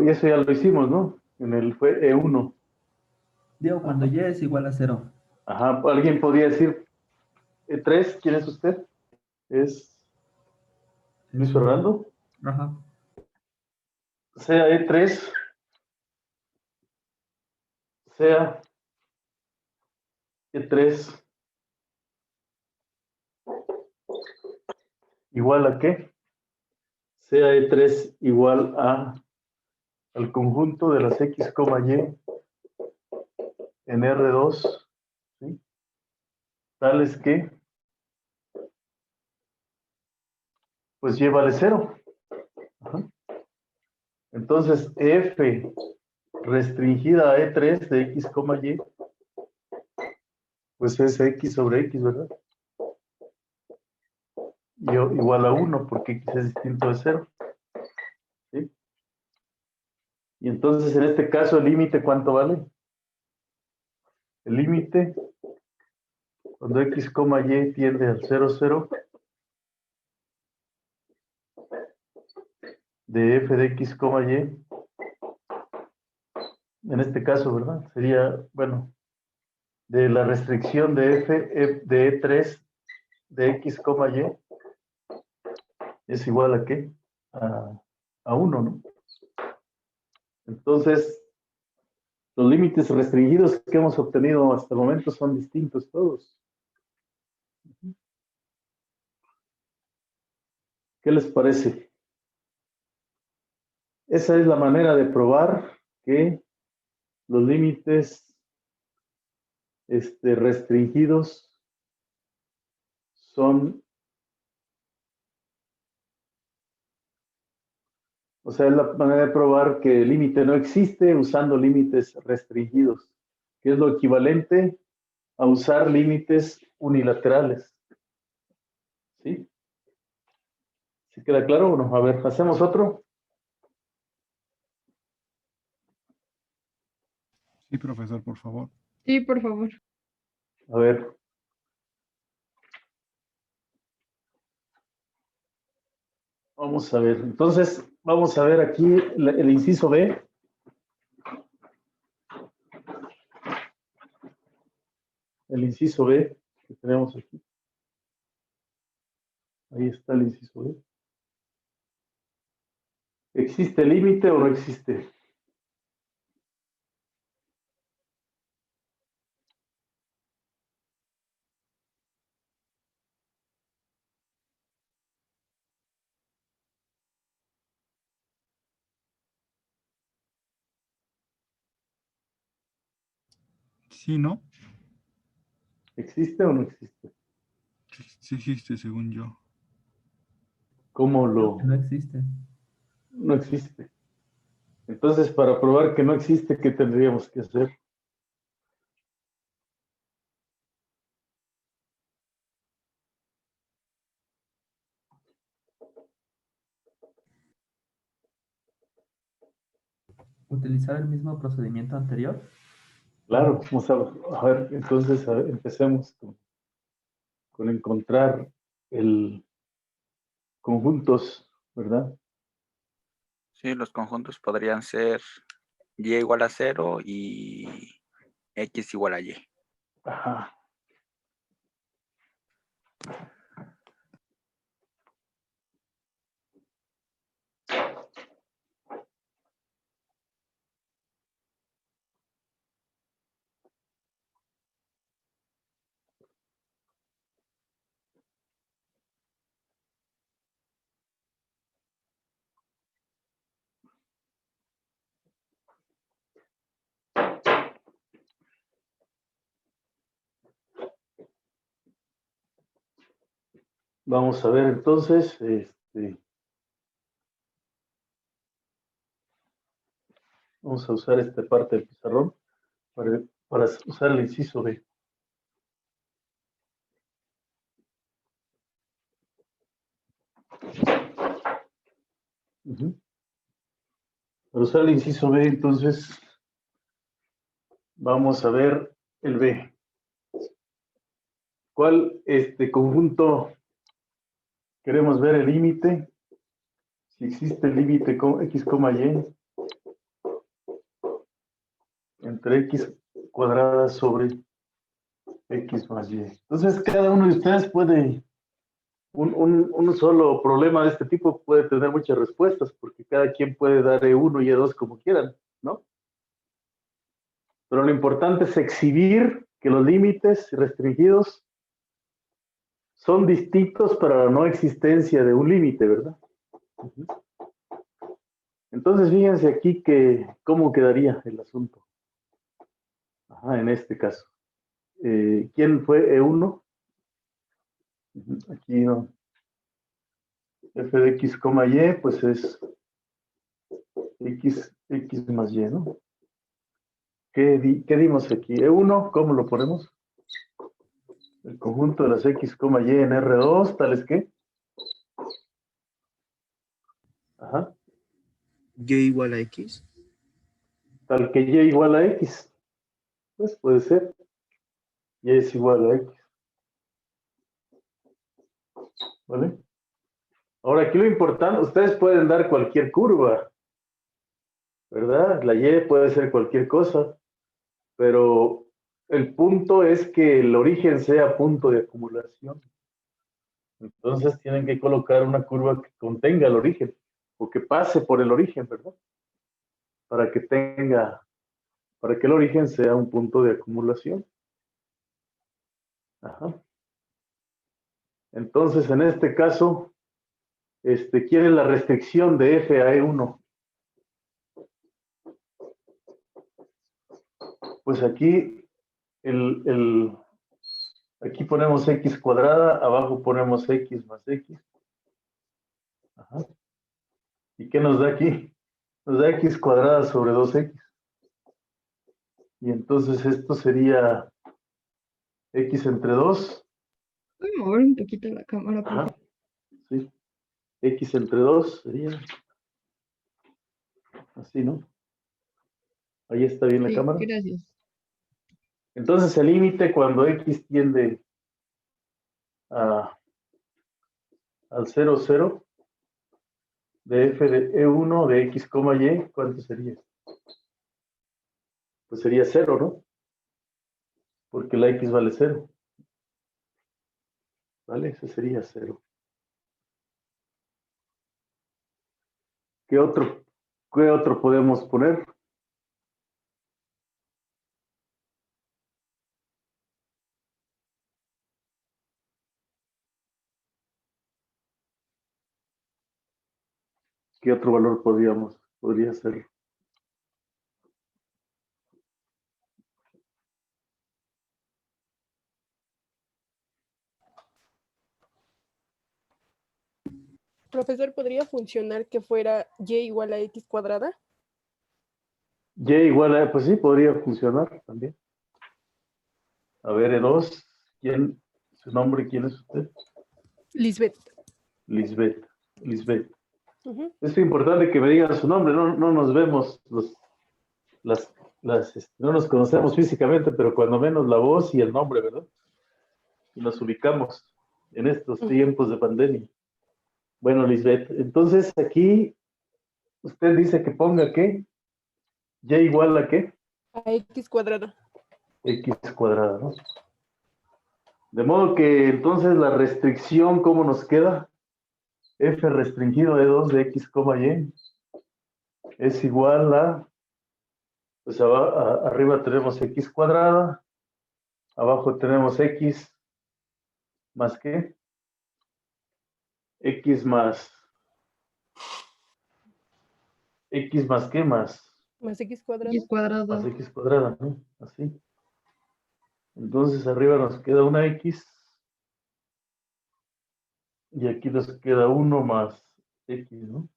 Y eso ya lo hicimos, ¿no? En el fue E1. Digo, cuando Y es igual a 0. Ajá, ¿alguien podría decir E3? ¿Quién es usted? ¿Es Luis Fernando? Ajá. Sea E3, sea E3 igual a qué? Sea E3 igual al conjunto de las X, Y en R2, ¿sí? Tales que, pues Y vale 0. Ajá. Entonces, F restringida a E3 de X, Y, pues es X sobre X, ¿verdad? Y igual a 1, porque X es distinto de 0. ¿Sí? Y entonces, en este caso, el límite, ¿cuánto vale? El límite, cuando X, Y tiende al 0, 0, de F de X, Y, en este caso, ¿verdad? Sería, bueno, de la restricción de F de E3 de X, Y, es igual a ¿qué? A 1, ¿no? Entonces, los límites restringidos que hemos obtenido hasta el momento son distintos todos. ¿Qué les parece? Esa es la manera de probar que los límites restringidos son, o sea, es la manera de probar que el límite no existe usando límites restringidos, que es lo equivalente a usar límites unilaterales. ¿Sí? ¿Sí queda claro o no? A ver, ¿hacemos otro? Sí, profesor, por favor. Sí, por favor. A ver. Vamos a ver. Entonces, vamos a ver aquí el inciso B. El inciso B que tenemos aquí. Ahí está el inciso B. ¿Existe límite o no existe? Sí, ¿no? ¿Existe o no existe? Sí existe, según yo. ¿Cómo Creo que no lo...? existe. No existe. Entonces, para probar que no existe, ¿qué tendríamos que hacer? Utilizar el mismo procedimiento anterior. Claro, vamos a ver, entonces empecemos con encontrar el conjuntos, ¿verdad? Sí, los conjuntos podrían ser Y igual a 0 y X igual a Y. Ajá. Vamos a ver entonces, vamos a usar esta parte del pizarrón para usar el inciso B. Para usar el inciso B, entonces, vamos a ver el B. ¿Cuál conjunto queremos ver el límite? Si existe el límite con x, y entre x cuadrada sobre x más y. Entonces, cada uno de ustedes puede, un solo problema de este tipo puede tener muchas respuestas, porque cada quien puede dar E1 y E2 como quieran, ¿no? Pero lo importante es exhibir que los límites restringidos son distintos para la no existencia de un límite, ¿verdad? Entonces, fíjense aquí que cómo quedaría el asunto. Ajá, en este caso. ¿Quién fue E1? Aquí no. F de x, y, pues es x más y, ¿no? ¿Qué dimos aquí? E1, ¿cómo lo ponemos? El conjunto de las x, y en R2, ¿tales qué? Ajá. Y igual a X. Tal que y igual a x. Pues puede ser. Y es igual a x. ¿Vale? Ahora aquí lo importante, ustedes pueden dar cualquier curva, ¿verdad? La y puede ser cualquier cosa, pero el punto es que el origen sea punto de acumulación. Entonces tienen que colocar una curva que contenga el origen, o que pase por el origen, ¿verdad? Para que el origen sea un punto de acumulación. Ajá. Entonces, en este caso, quiere la restricción de f a E1. Pues aquí, aquí ponemos x cuadrada, abajo ponemos x más x. Ajá. ¿Y qué nos da aquí? Nos da x cuadrada sobre 2x. Y entonces esto sería x entre 2. Voy a mover un poquito la cámara, Ajá. profe. Sí. X entre 2 sería así, ¿no? Ahí está bien la Sí, cámara. gracias. Entonces el límite cuando x tiende al 0, 0 de f de E1 de x, y, ¿cuánto sería? Pues sería 0, ¿no? Porque la x vale 0. ¿Vale? Ese sería 0. ¿Qué otro podemos poner? ¿Qué otro valor podría ser? Profesor, ¿podría funcionar que fuera y igual a x cuadrada? Y igual a, pues sí, podría funcionar también. A ver, E2, su nombre, ¿quién es usted? Lisbeth. Lisbeth. Uh-huh. Es importante que me digan su nombre, no nos vemos, no nos conocemos físicamente, pero cuando menos la voz y el nombre, ¿verdad? Y nos ubicamos en estos tiempos de pandemia. Bueno, Lisbeth, entonces aquí usted dice que ponga ¿qué? Y igual a ¿qué? A x cuadrada. X cuadrada, ¿no? De modo que entonces la restricción, ¿cómo nos queda? F restringido de 2 de x, y es igual a, pues arriba tenemos x cuadrada, abajo tenemos x más qué? X más qué más Más x cuadrada. X cuadrado. más x cuadrada, ¿no? Así. Entonces arriba nos queda una x y aquí nos queda 1 más x, ¿no?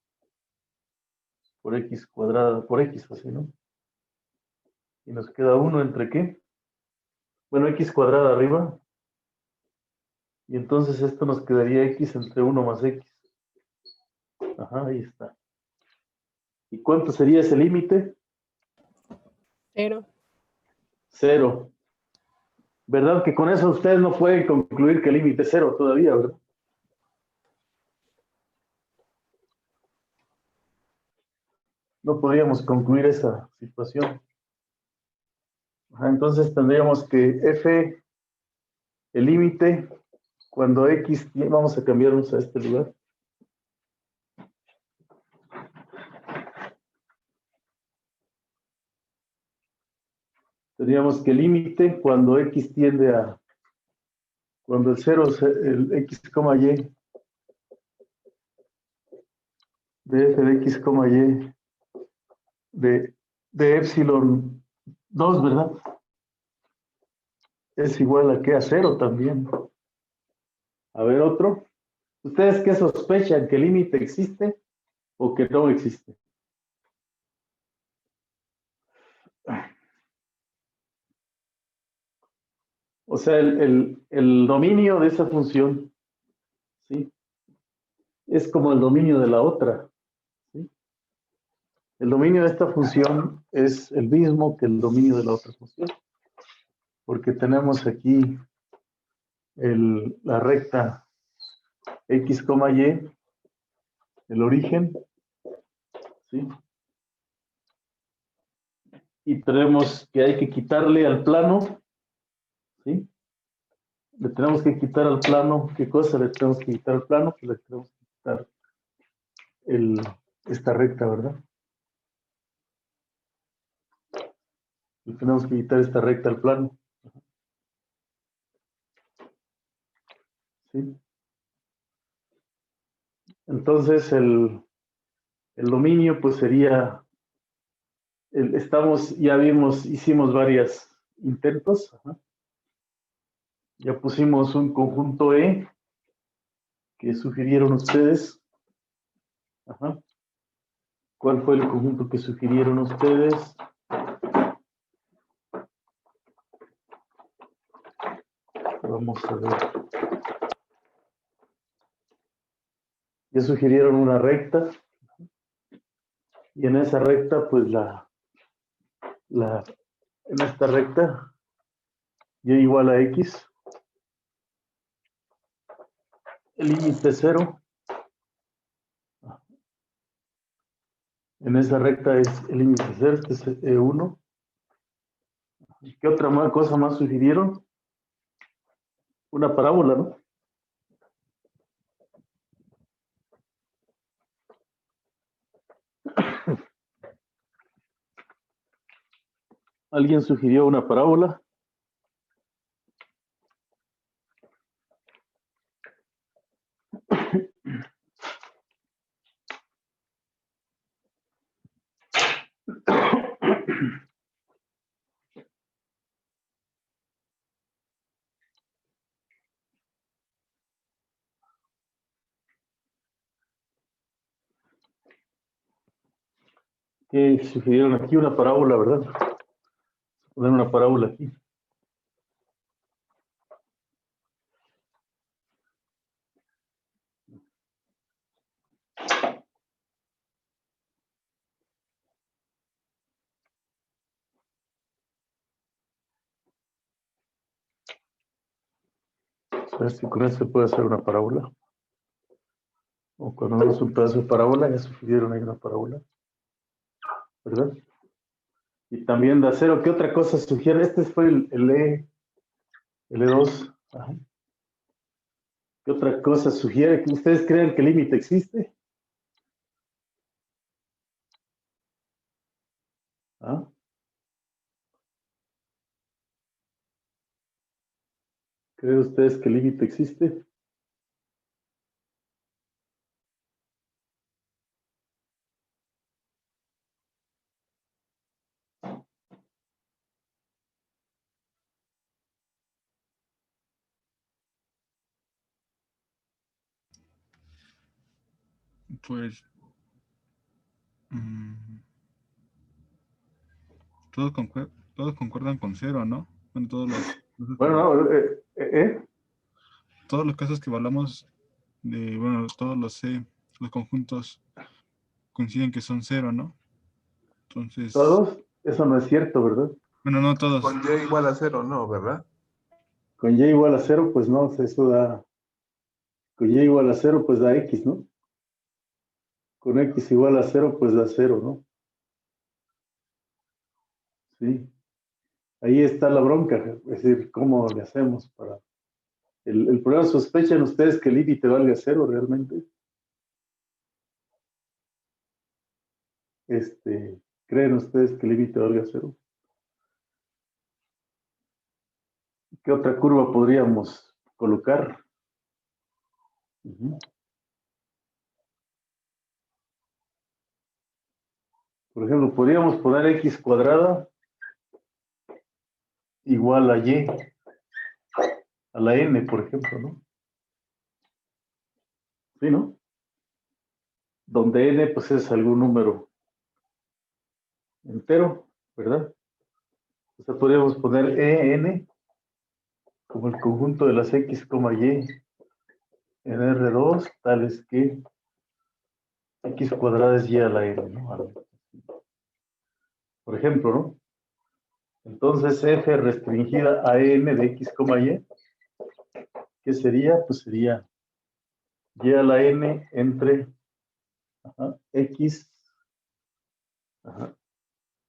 Por x cuadrada, por x, así, ¿no? Y nos queda 1 entre qué? Bueno, x cuadrada arriba. Y entonces esto nos quedaría x entre 1 más x. Ajá, ahí está. ¿Y cuánto sería ese límite? 0. 0. ¿Verdad que con eso ustedes no pueden concluir que el límite es cero todavía, verdad? No podríamos concluir esa situación. Ajá, entonces tendríamos que f, el límite, cuando x, vamos a cambiarnos a este lugar. Tendríamos que el límite cuando x tiende a, cuando el 0, el x, y, de f de x, y, de epsilon 2, ¿verdad? Es igual a que a 0 también. A ver, otro. ¿Ustedes qué sospechan? ¿Que el límite existe o que no existe? O sea, el dominio de esa función, ¿sí? Es como el dominio de la otra, ¿sí? El dominio de esta función es el mismo que el dominio de la otra función, porque tenemos aquí la recta x, y, el origen, ¿sí? Y tenemos que hay que quitarle al plano, ¿sí? Le tenemos que quitar al plano, ¿qué cosa le tenemos que quitar al plano? Pues le tenemos que quitar esta recta, ¿verdad? Le tenemos que quitar esta recta al plano. ¿Sí? Entonces el dominio pues sería, ya vimos, hicimos varios intentos. Ajá. Ya pusimos un conjunto E que sugirieron ustedes. Ajá. ¿Cuál fue el conjunto que sugirieron ustedes? Vamos a ver. Ya sugirieron una recta. Y en esa recta, pues en esta recta, y igual a x, el límite 0. En esa recta es el límite 0, este es E1. ¿Qué otra cosa más sugirieron? Una parábola, ¿no? ¿Alguien sugirió una parábola? ¿Qué sugirieron aquí? Una parábola, ¿verdad? Poner una parábola aquí. A ver si con esto se puede hacer una parábola. O cuando vemos un pedazo de parábola, ya sugirieron ahí una parábola. ¿Verdad? Y también de acero, ¿qué otra cosa sugiere? Este fue el E2. Ajá. ¿Qué otra cosa sugiere? ¿Que ustedes creen que el límite existe? ¿Ah? ¿Creen ustedes que el límite existe? Pues todos concuerdan con cero, ¿no? Bueno, Bueno, no, todos los casos que evaluamos, bueno, todos los conjuntos coinciden que son cero, ¿no? Entonces, ¿todos? Eso no es cierto, ¿verdad? bueno, no todos. Con y igual a 0, no, ¿verdad? Con y igual a 0, pues no, eso da, con y igual a 0, pues da x, ¿no? Con x igual a 0, pues da 0, ¿no? Sí. Ahí está la bronca, es decir, ¿cómo le hacemos para...? El problema, ¿sospechan ustedes que el límite valga 0 realmente? ¿Creen ustedes que el límite valga 0? ¿Qué otra curva podríamos colocar? Por ejemplo, podríamos poner x cuadrada igual a y, a la n, por ejemplo, ¿no? ¿Sí, no? Donde n, pues, es algún número entero, ¿verdad? O sea, podríamos poner en como el conjunto de las x, y en R2, tales que x cuadrada es y a la n, ¿no? Por ejemplo, ¿no? Entonces, f restringida a n de x, y, ¿qué sería? Pues sería y a la n entre x,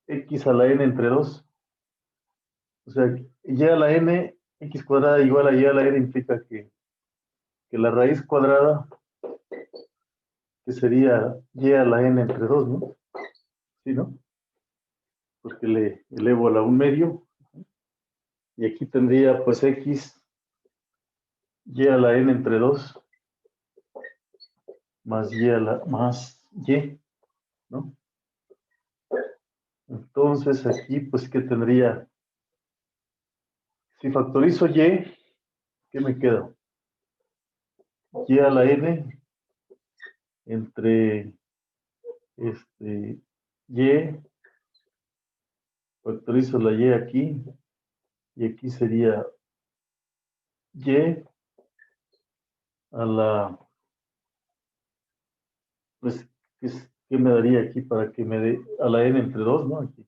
x a la n entre 2. O sea, y a la n, x cuadrada igual a y a la n implica que la raíz cuadrada, que sería y a la n entre 2, ¿no? ¿Sí, no? Porque le elevo a la 1/2. Y aquí tendría pues x y a la n entre 2 más y a la más y, ¿no? Entonces aquí pues ¿qué tendría? Si factorizo y, ¿qué me queda? Y a la n entre y, factorizo la y aquí, y aquí sería y a la, pues, ¿qué me daría aquí para que me dé a la n entre 2, ¿no? Aquí.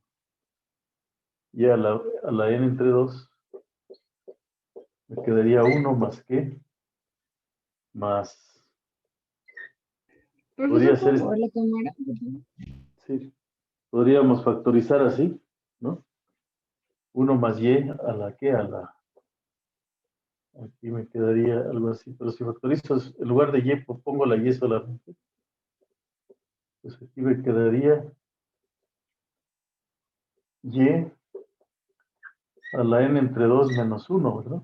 Y a la n entre 2 me quedaría 1 más qué, más, podría Profesor, ser, ¿puedo mover la cámara? Por favor? sí, podríamos factorizar así, ¿no? 1 más y a la que, a la, aquí me quedaría algo así, pero si factorizo, en lugar de y, pues pongo la y solamente, pues aquí me quedaría y a la n entre 2 menos 1, ¿verdad?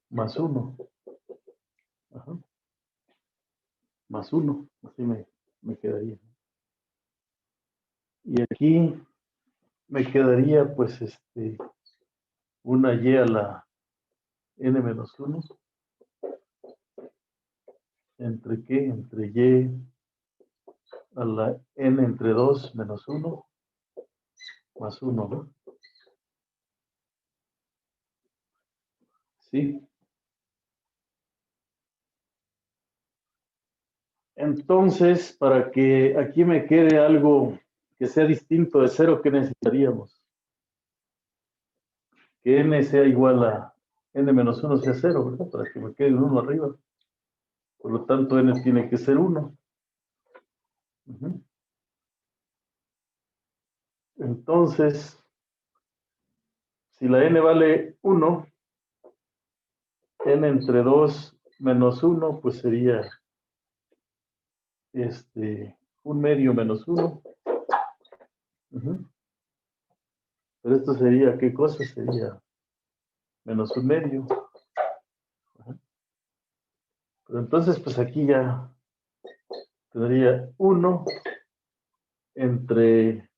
Más 1. Ajá. Más 1, así me quedaría. Y aquí me quedaría pues una y a la n menos 1. ¿Entre qué? Entre y a la n entre 2 menos 1 más 1, ¿no? Sí. Entonces, para que aquí me quede algo que sea distinto de 0, ¿qué necesitaríamos? Que n sea igual a n menos 1 sea 0, ¿verdad? Para que me quede un 1 arriba. Por lo tanto, n tiene que ser 1. Entonces, si la n vale 1, n entre 2 menos 1, pues sería 1/2 menos 1. Pero esto sería, ¿qué cosa? Sería menos 1/2. Pero entonces, pues aquí ya tendría 1 entre,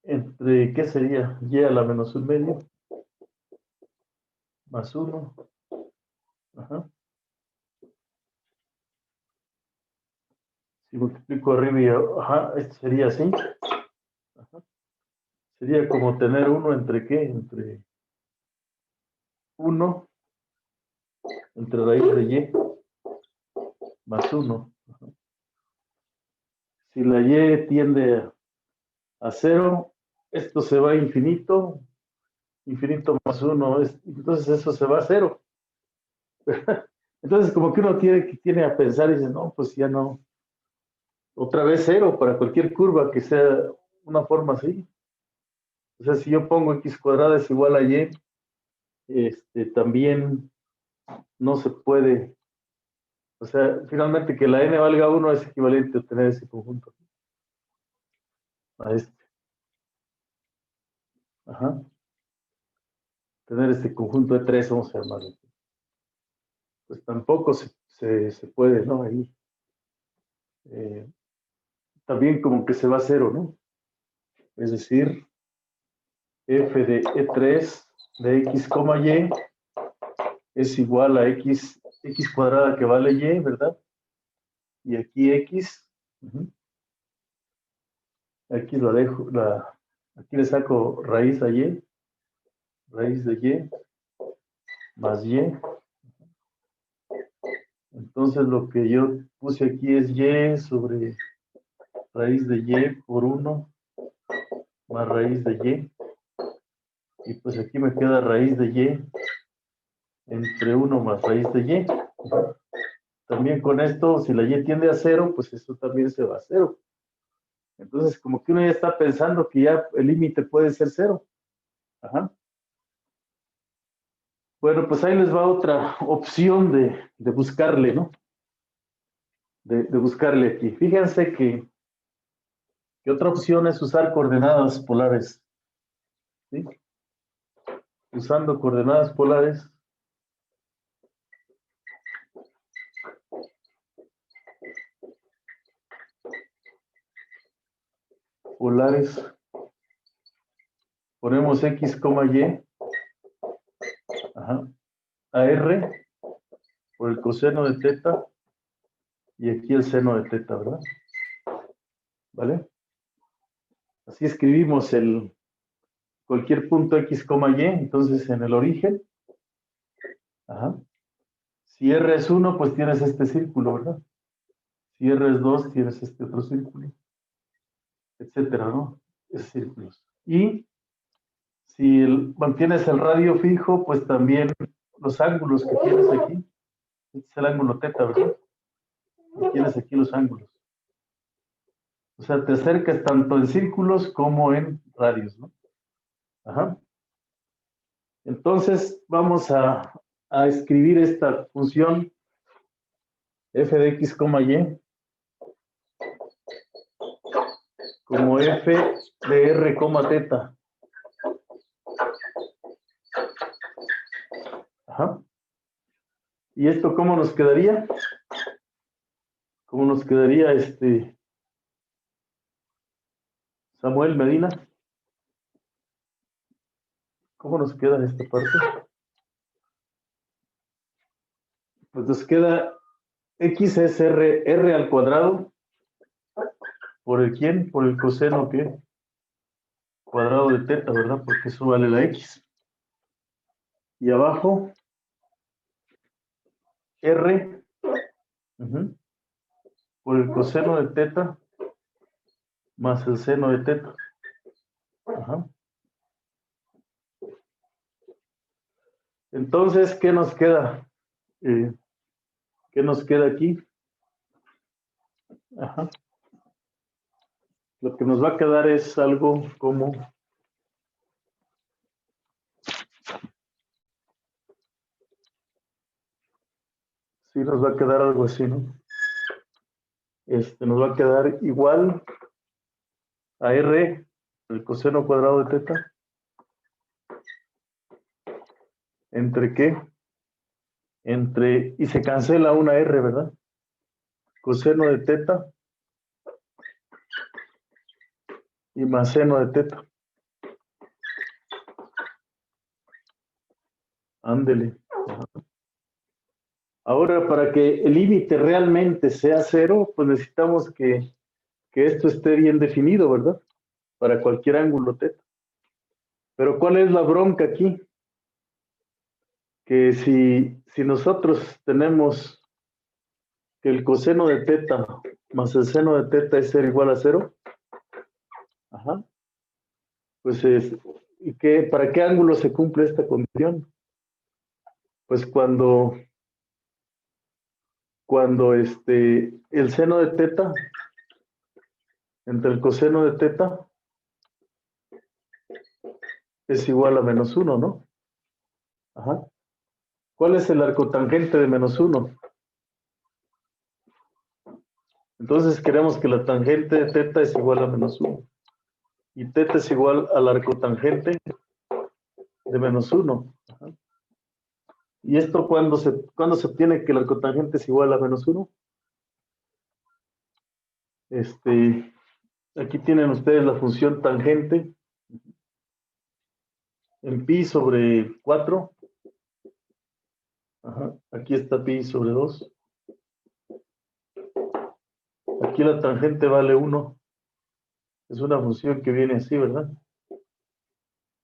¿qué sería? Y a la menos 1/2 más 1. Ajá. Si multiplico arriba y ajá, esto sería así. Ajá. Sería como tener 1 entre qué? Entre 1 entre raíz de y más 1. Si la y tiende a 0, esto se va a infinito, infinito más 1, entonces eso se va a 0. Entonces como que uno tiene a pensar y dice, no, pues ya no, otra vez 0 para cualquier curva que sea una forma así. O sea, si yo pongo x cuadrada es igual a y, también no se puede. O sea, finalmente que la n valga 1 es equivalente a tener ese conjunto. A este. Ajá. Tener este conjunto de 3, vamos a llamarlo. Pues tampoco se puede, ¿no? Ahí. También como que se va a 0, ¿no? Es decir, f de E3 de x, y es igual a x cuadrada que vale y, ¿verdad? Y aquí x, aquí lo dejo, aquí le saco raíz a y, raíz de y, más y. Entonces lo que yo puse aquí es y sobre raíz de y por 1 más raíz de y. Y pues aquí me queda raíz de y entre 1 más raíz de y. También con esto, si la y tiende a 0, pues esto también se va a 0. Entonces, como que uno ya está pensando que ya el límite puede ser 0. Ajá. Bueno, pues ahí les va otra opción de buscarle, ¿no? De buscarle aquí. Fíjense que otra opción es usar coordenadas polares. ¿Sí? Usando coordenadas polares. Ponemos x, y. Ajá. A r por el coseno de teta. Y aquí el seno de teta, ¿verdad? ¿Vale? Así escribimos cualquier punto x, y, entonces en el origen. Ajá. Si r es 1, pues tienes este círculo, ¿verdad? Si r es 2, tienes este otro círculo, etcétera, ¿no? Esos círculos. Y si mantienes el radio fijo, pues también los ángulos que tienes aquí, este es el ángulo teta, ¿verdad? Y tienes aquí los ángulos. O sea, te acercas tanto en círculos como en radios, ¿no? Ajá. Entonces, vamos a escribir esta función f de x, y como f de r, teta. Ajá. ¿Y esto cómo nos quedaría? ¿Cómo nos quedaría Samuel Medina? ¿Cómo nos queda esta parte? Pues nos queda x es r al cuadrado. ¿Por el quién? Por el coseno, ¿qué? Cuadrado de teta, ¿verdad? Porque eso vale la x. Y abajo, r por el coseno de teta más el seno de teta. Ajá. Entonces, ¿qué nos queda? ¿Qué nos queda aquí? Ajá. Lo que nos va a quedar es algo como sí, nos va a quedar algo así, ¿no? Nos va a quedar igual a r, el coseno cuadrado de teta, ¿entre qué? Y se cancela una r, ¿verdad? Coseno de teta y más seno de teta. Ándele. Ahora, para que el límite realmente sea 0, pues necesitamos que esto esté bien definido, ¿verdad? Para cualquier ángulo teta. Pero ¿cuál es la bronca aquí? Que si nosotros tenemos que el coseno de teta más el seno de teta es ser igual a 0, ajá, Pues ¿para qué ángulo se cumple esta condición? Pues cuando el seno de teta entre el coseno de teta es igual a -1, ¿no? Ajá. ¿Cuál es el arcotangente de -1? Entonces queremos que la tangente de teta es igual a -1. Y teta es igual al arcotangente de -1. Ajá. ¿Y esto cuándo se obtiene que el arcotangente es igual a -1? Aquí tienen ustedes la función tangente en pi sobre 4. Ajá. Aquí está pi sobre 2. Aquí la tangente vale 1. Es una función que viene así, ¿verdad?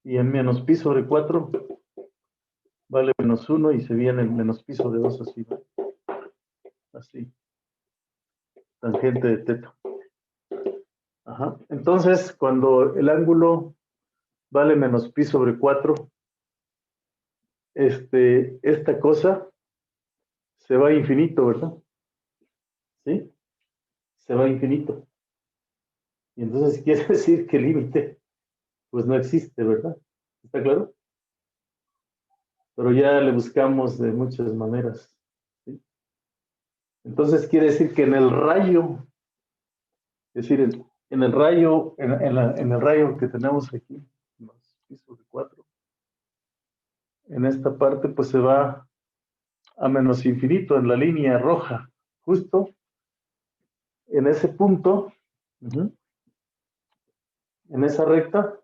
Y en menos pi sobre 4 vale -1 y se viene el menos pi sobre 2 así, ¿no? Así. Tangente de teta. Ajá. Entonces, cuando el ángulo vale menos pi sobre 4, esta cosa se va a infinito, ¿verdad? ¿Sí? Se va a infinito. Y entonces quiere decir que el límite, pues no existe, ¿verdad? ¿Está claro? Pero ya le buscamos de muchas maneras, ¿sí? Entonces quiere decir que en el rayo, es decir, en el rayo, en el rayo que tenemos aquí, menos pi sobre 4, en esta parte pues se va a menos infinito en la línea roja, justo en ese punto, en esa recta,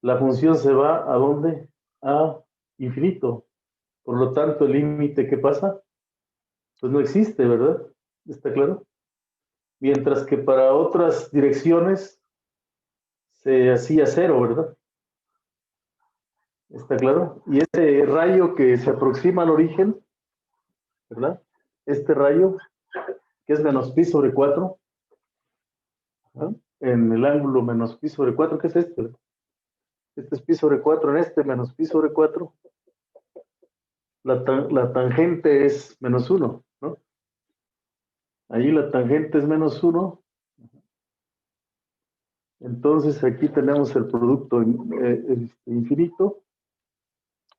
la función se va ¿a dónde? A infinito. Por lo tanto, el límite que pasa, pues no existe, ¿verdad? ¿Está claro? Mientras que para otras direcciones se hacía 0, ¿verdad? ¿Está claro? Y ese rayo que se aproxima al origen, ¿verdad? Este rayo, que es menos pi sobre 4, ¿no? En el ángulo menos pi sobre 4, ¿qué es este? Este es pi sobre 4, en este menos pi sobre 4. La tangente es -1, ¿no? Allí la tangente es -1. Entonces aquí tenemos el producto infinito.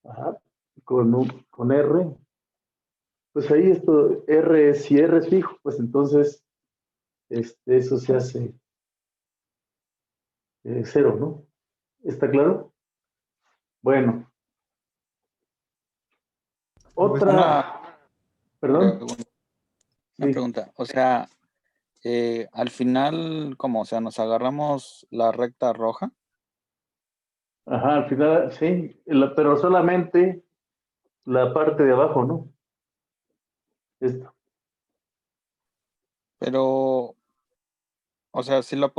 Ajá, con R. Pues ahí esto, si R es fijo, pues entonces eso se hace 0, ¿no? ¿Está claro? Bueno. Otra. Perdón. Una Sí. pregunta. O sea, al final, ¿cómo? O sea, nos agarramos la recta roja. Ajá, al final, sí, pero solamente la parte de abajo, ¿no? Esto. Pero, o sea, sí lo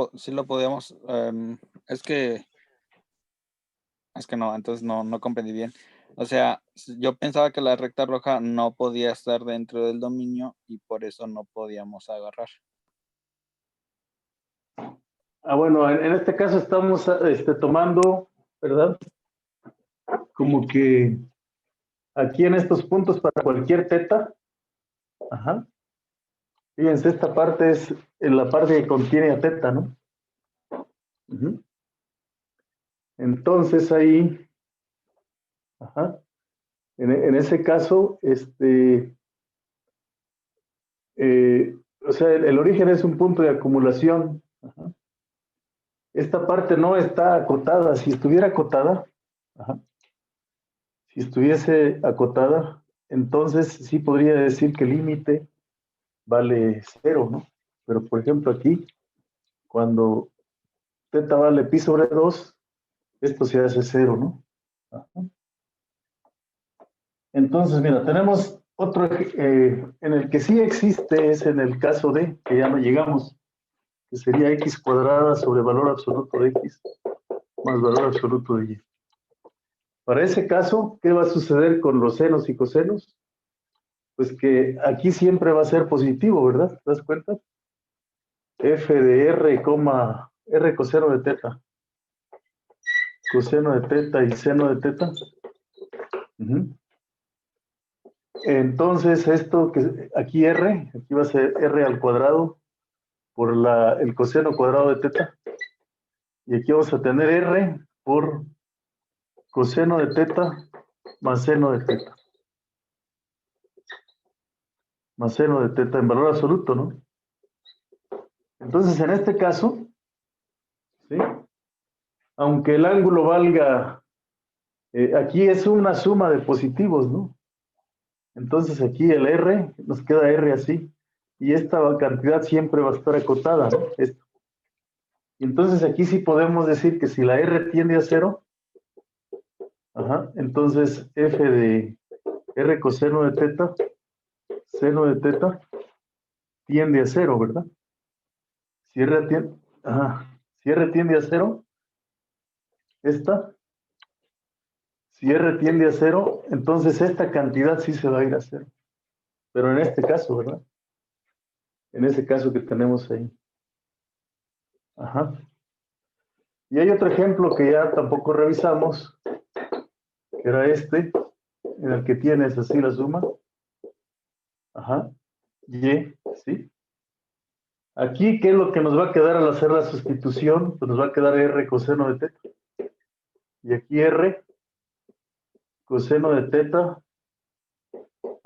podíamos, es que no, entonces no comprendí bien. O sea, yo pensaba que la recta roja no podía estar dentro del dominio y por eso no podíamos agarrar. Bueno, en este caso estamos tomando, ¿verdad? Como que aquí en estos puntos para cualquier teta, ajá. Fíjense, esta parte es en la parte que contiene a teta, ¿no? Entonces ahí, ajá, en ese caso, o sea, el origen es un punto de acumulación. Ajá. Esta parte no está acotada. Si estuviera acotada, ajá, si estuviese acotada, entonces sí podría decir que el límite vale 0, ¿no? Pero por ejemplo aquí, cuando teta vale pi sobre 2, esto se hace 0, ¿no? Ajá. Entonces, mira, tenemos otro en el que sí existe, es en el caso de, que ya no llegamos, que sería x cuadrada sobre valor absoluto de x más valor absoluto de y. Para ese caso, ¿qué va a suceder con los senos y cosenos? Pues que aquí siempre va a ser positivo, ¿verdad? ¿Te das cuenta? F de R, R coseno de teta. coseno de teta y seno de teta. Ujú. Entonces, esto que aquí R, aquí va a ser R al cuadrado por el coseno cuadrado de teta. Y aquí vamos a tener R por coseno de teta más seno de teta. Más seno de teta en valor absoluto, ¿no? Entonces, en este caso, ¿sí? Aunque el ángulo valga, aquí es una suma de positivos, ¿no? Entonces aquí el R, nos queda R así, y esta cantidad siempre va a estar acotada, ¿no? Esto. Y entonces aquí sí podemos decir que si la R tiende a 0, entonces F de R coseno de teta, seno de teta, tiende a 0, ¿verdad? Si R tiende a 0, si R tiende a 0, entonces esta cantidad sí se va a ir a 0. Pero en este caso, ¿verdad? En ese caso que tenemos ahí. Y hay otro ejemplo que ya tampoco revisamos, que era este, en el que tienes así la suma. Y, ¿sí? Aquí, ¿qué es lo que nos va a quedar al hacer la sustitución? Pues nos va a quedar R coseno de teta. Y aquí R coseno de teta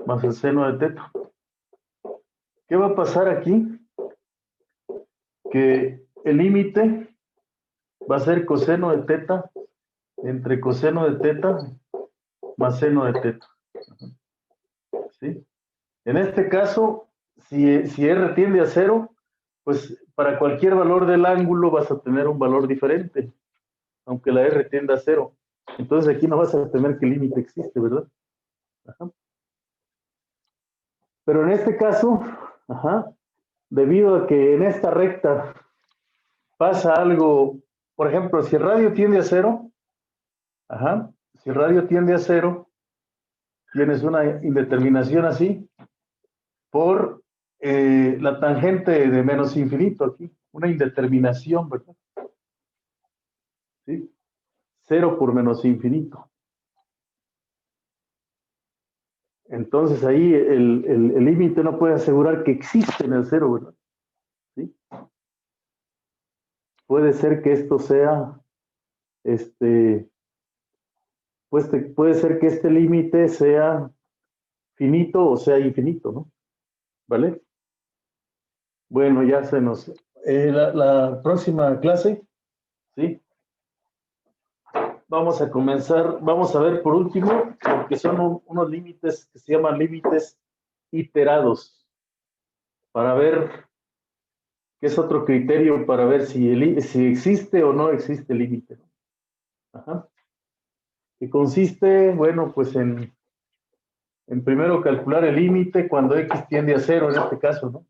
más el seno de teta. ¿Qué va a pasar aquí? Que el límite va a ser coseno de teta entre coseno de teta más seno de teta. ¿Sí? En este caso, si R tiende a 0, pues para cualquier valor del ángulo vas a tener un valor diferente, aunque la R tienda a 0. Entonces aquí no vas a tener que el límite existe, ¿verdad? Pero en este caso, debido a que en esta recta pasa algo, por ejemplo, si el radio tiende a 0, si el radio tiende a 0, tienes una indeterminación así por la tangente de menos infinito aquí, una indeterminación, ¿verdad? ¿Sí? 0 por menos infinito. Entonces ahí el límite no puede asegurar que existe en el 0, ¿verdad? ¿Sí? Puede ser que esto sea, pues puede ser que este límite sea finito o sea infinito, ¿no? ¿Vale? Bueno, ya se nos... la próxima clase, ¿sí? Vamos a comenzar, vamos a ver por último lo que son unos límites que se llaman límites iterados, para ver qué es otro criterio para ver si existe o no existe límite. Que consiste, bueno, pues en primero calcular el límite cuando x tiende a 0 en este caso, ¿no?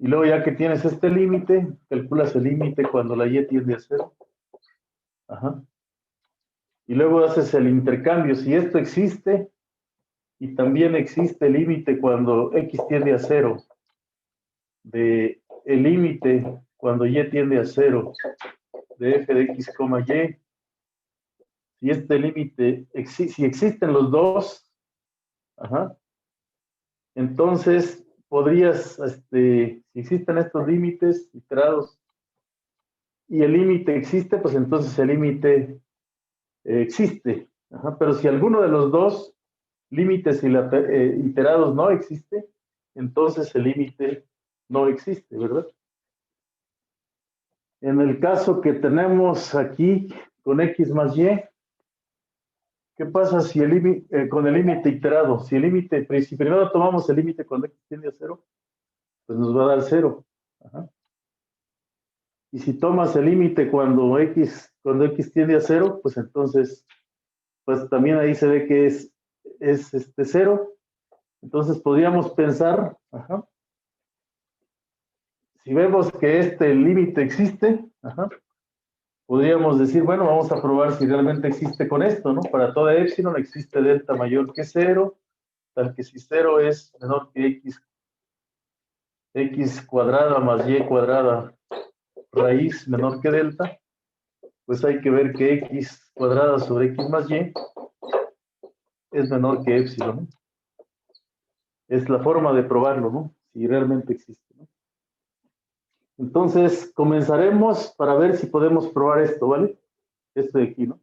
Y luego ya que tienes este límite, calculas el límite cuando la y tiende a 0. Y luego haces el intercambio. Si esto existe, y también existe el límite cuando x tiende a 0, de el límite cuando y tiende a 0, de f de x, y, si este límite, si existen los dos, entonces podrías, si existen estos límites iterados y el límite existe, pues entonces el límite existe. Pero si alguno de los dos límites iterados no existe, entonces el límite no existe, ¿verdad? En el caso que tenemos aquí con x más y, ¿qué pasa si con el límite iterado? Si primero tomamos el límite cuando x tiende a 0, pues nos va a dar 0. Y si tomas el límite cuando x tiende a 0, pues entonces, pues también ahí se ve que es 0. Entonces podríamos pensar, si vemos que este límite existe, podríamos decir, bueno, vamos a probar si realmente existe con esto, ¿no? Para toda epsilon existe delta mayor que 0, tal que si 0 es menor que x cuadrada más y cuadrada raíz menor que delta, pues hay que ver que x cuadrada sobre x más y es menor que epsilon, ¿no? Es la forma de probarlo, ¿no? Si realmente existe, ¿no? Entonces, comenzaremos para ver si podemos probar esto, ¿vale? Esto de aquí, ¿no?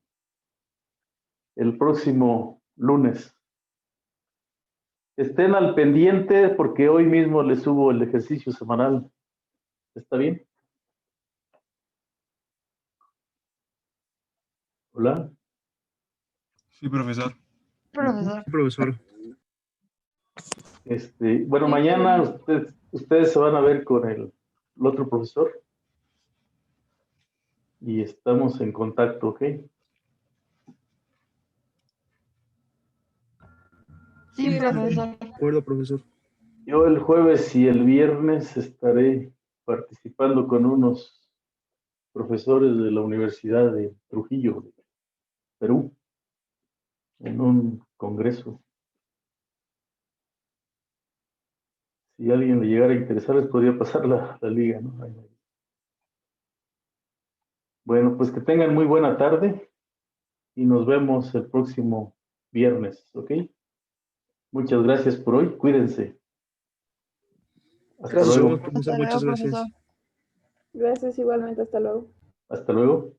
El próximo lunes. Estén al pendiente porque hoy mismo les subo el ejercicio semanal. ¿Está bien? Hola. Sí, profesor. Profesor. Profesor. Bueno, Sí, mañana está ustedes se van a ver con el otro profesor y estamos en contacto, ¿ok? Sí, profesor. De acuerdo, profesor. Yo el jueves y el viernes estaré participando con unos profesores de la Universidad de Trujillo, de Perú, en un congreso. Si a alguien le llegara a interesar, les podría pasar la liga, ¿no? Bueno, pues que tengan muy buena tarde y nos vemos el próximo viernes, ¿ok? Muchas gracias por hoy, cuídense. Hasta Nos luego. vemos, profesor. Hasta luego, Muchas profesor. gracias. Gracias igualmente, hasta luego. Hasta luego.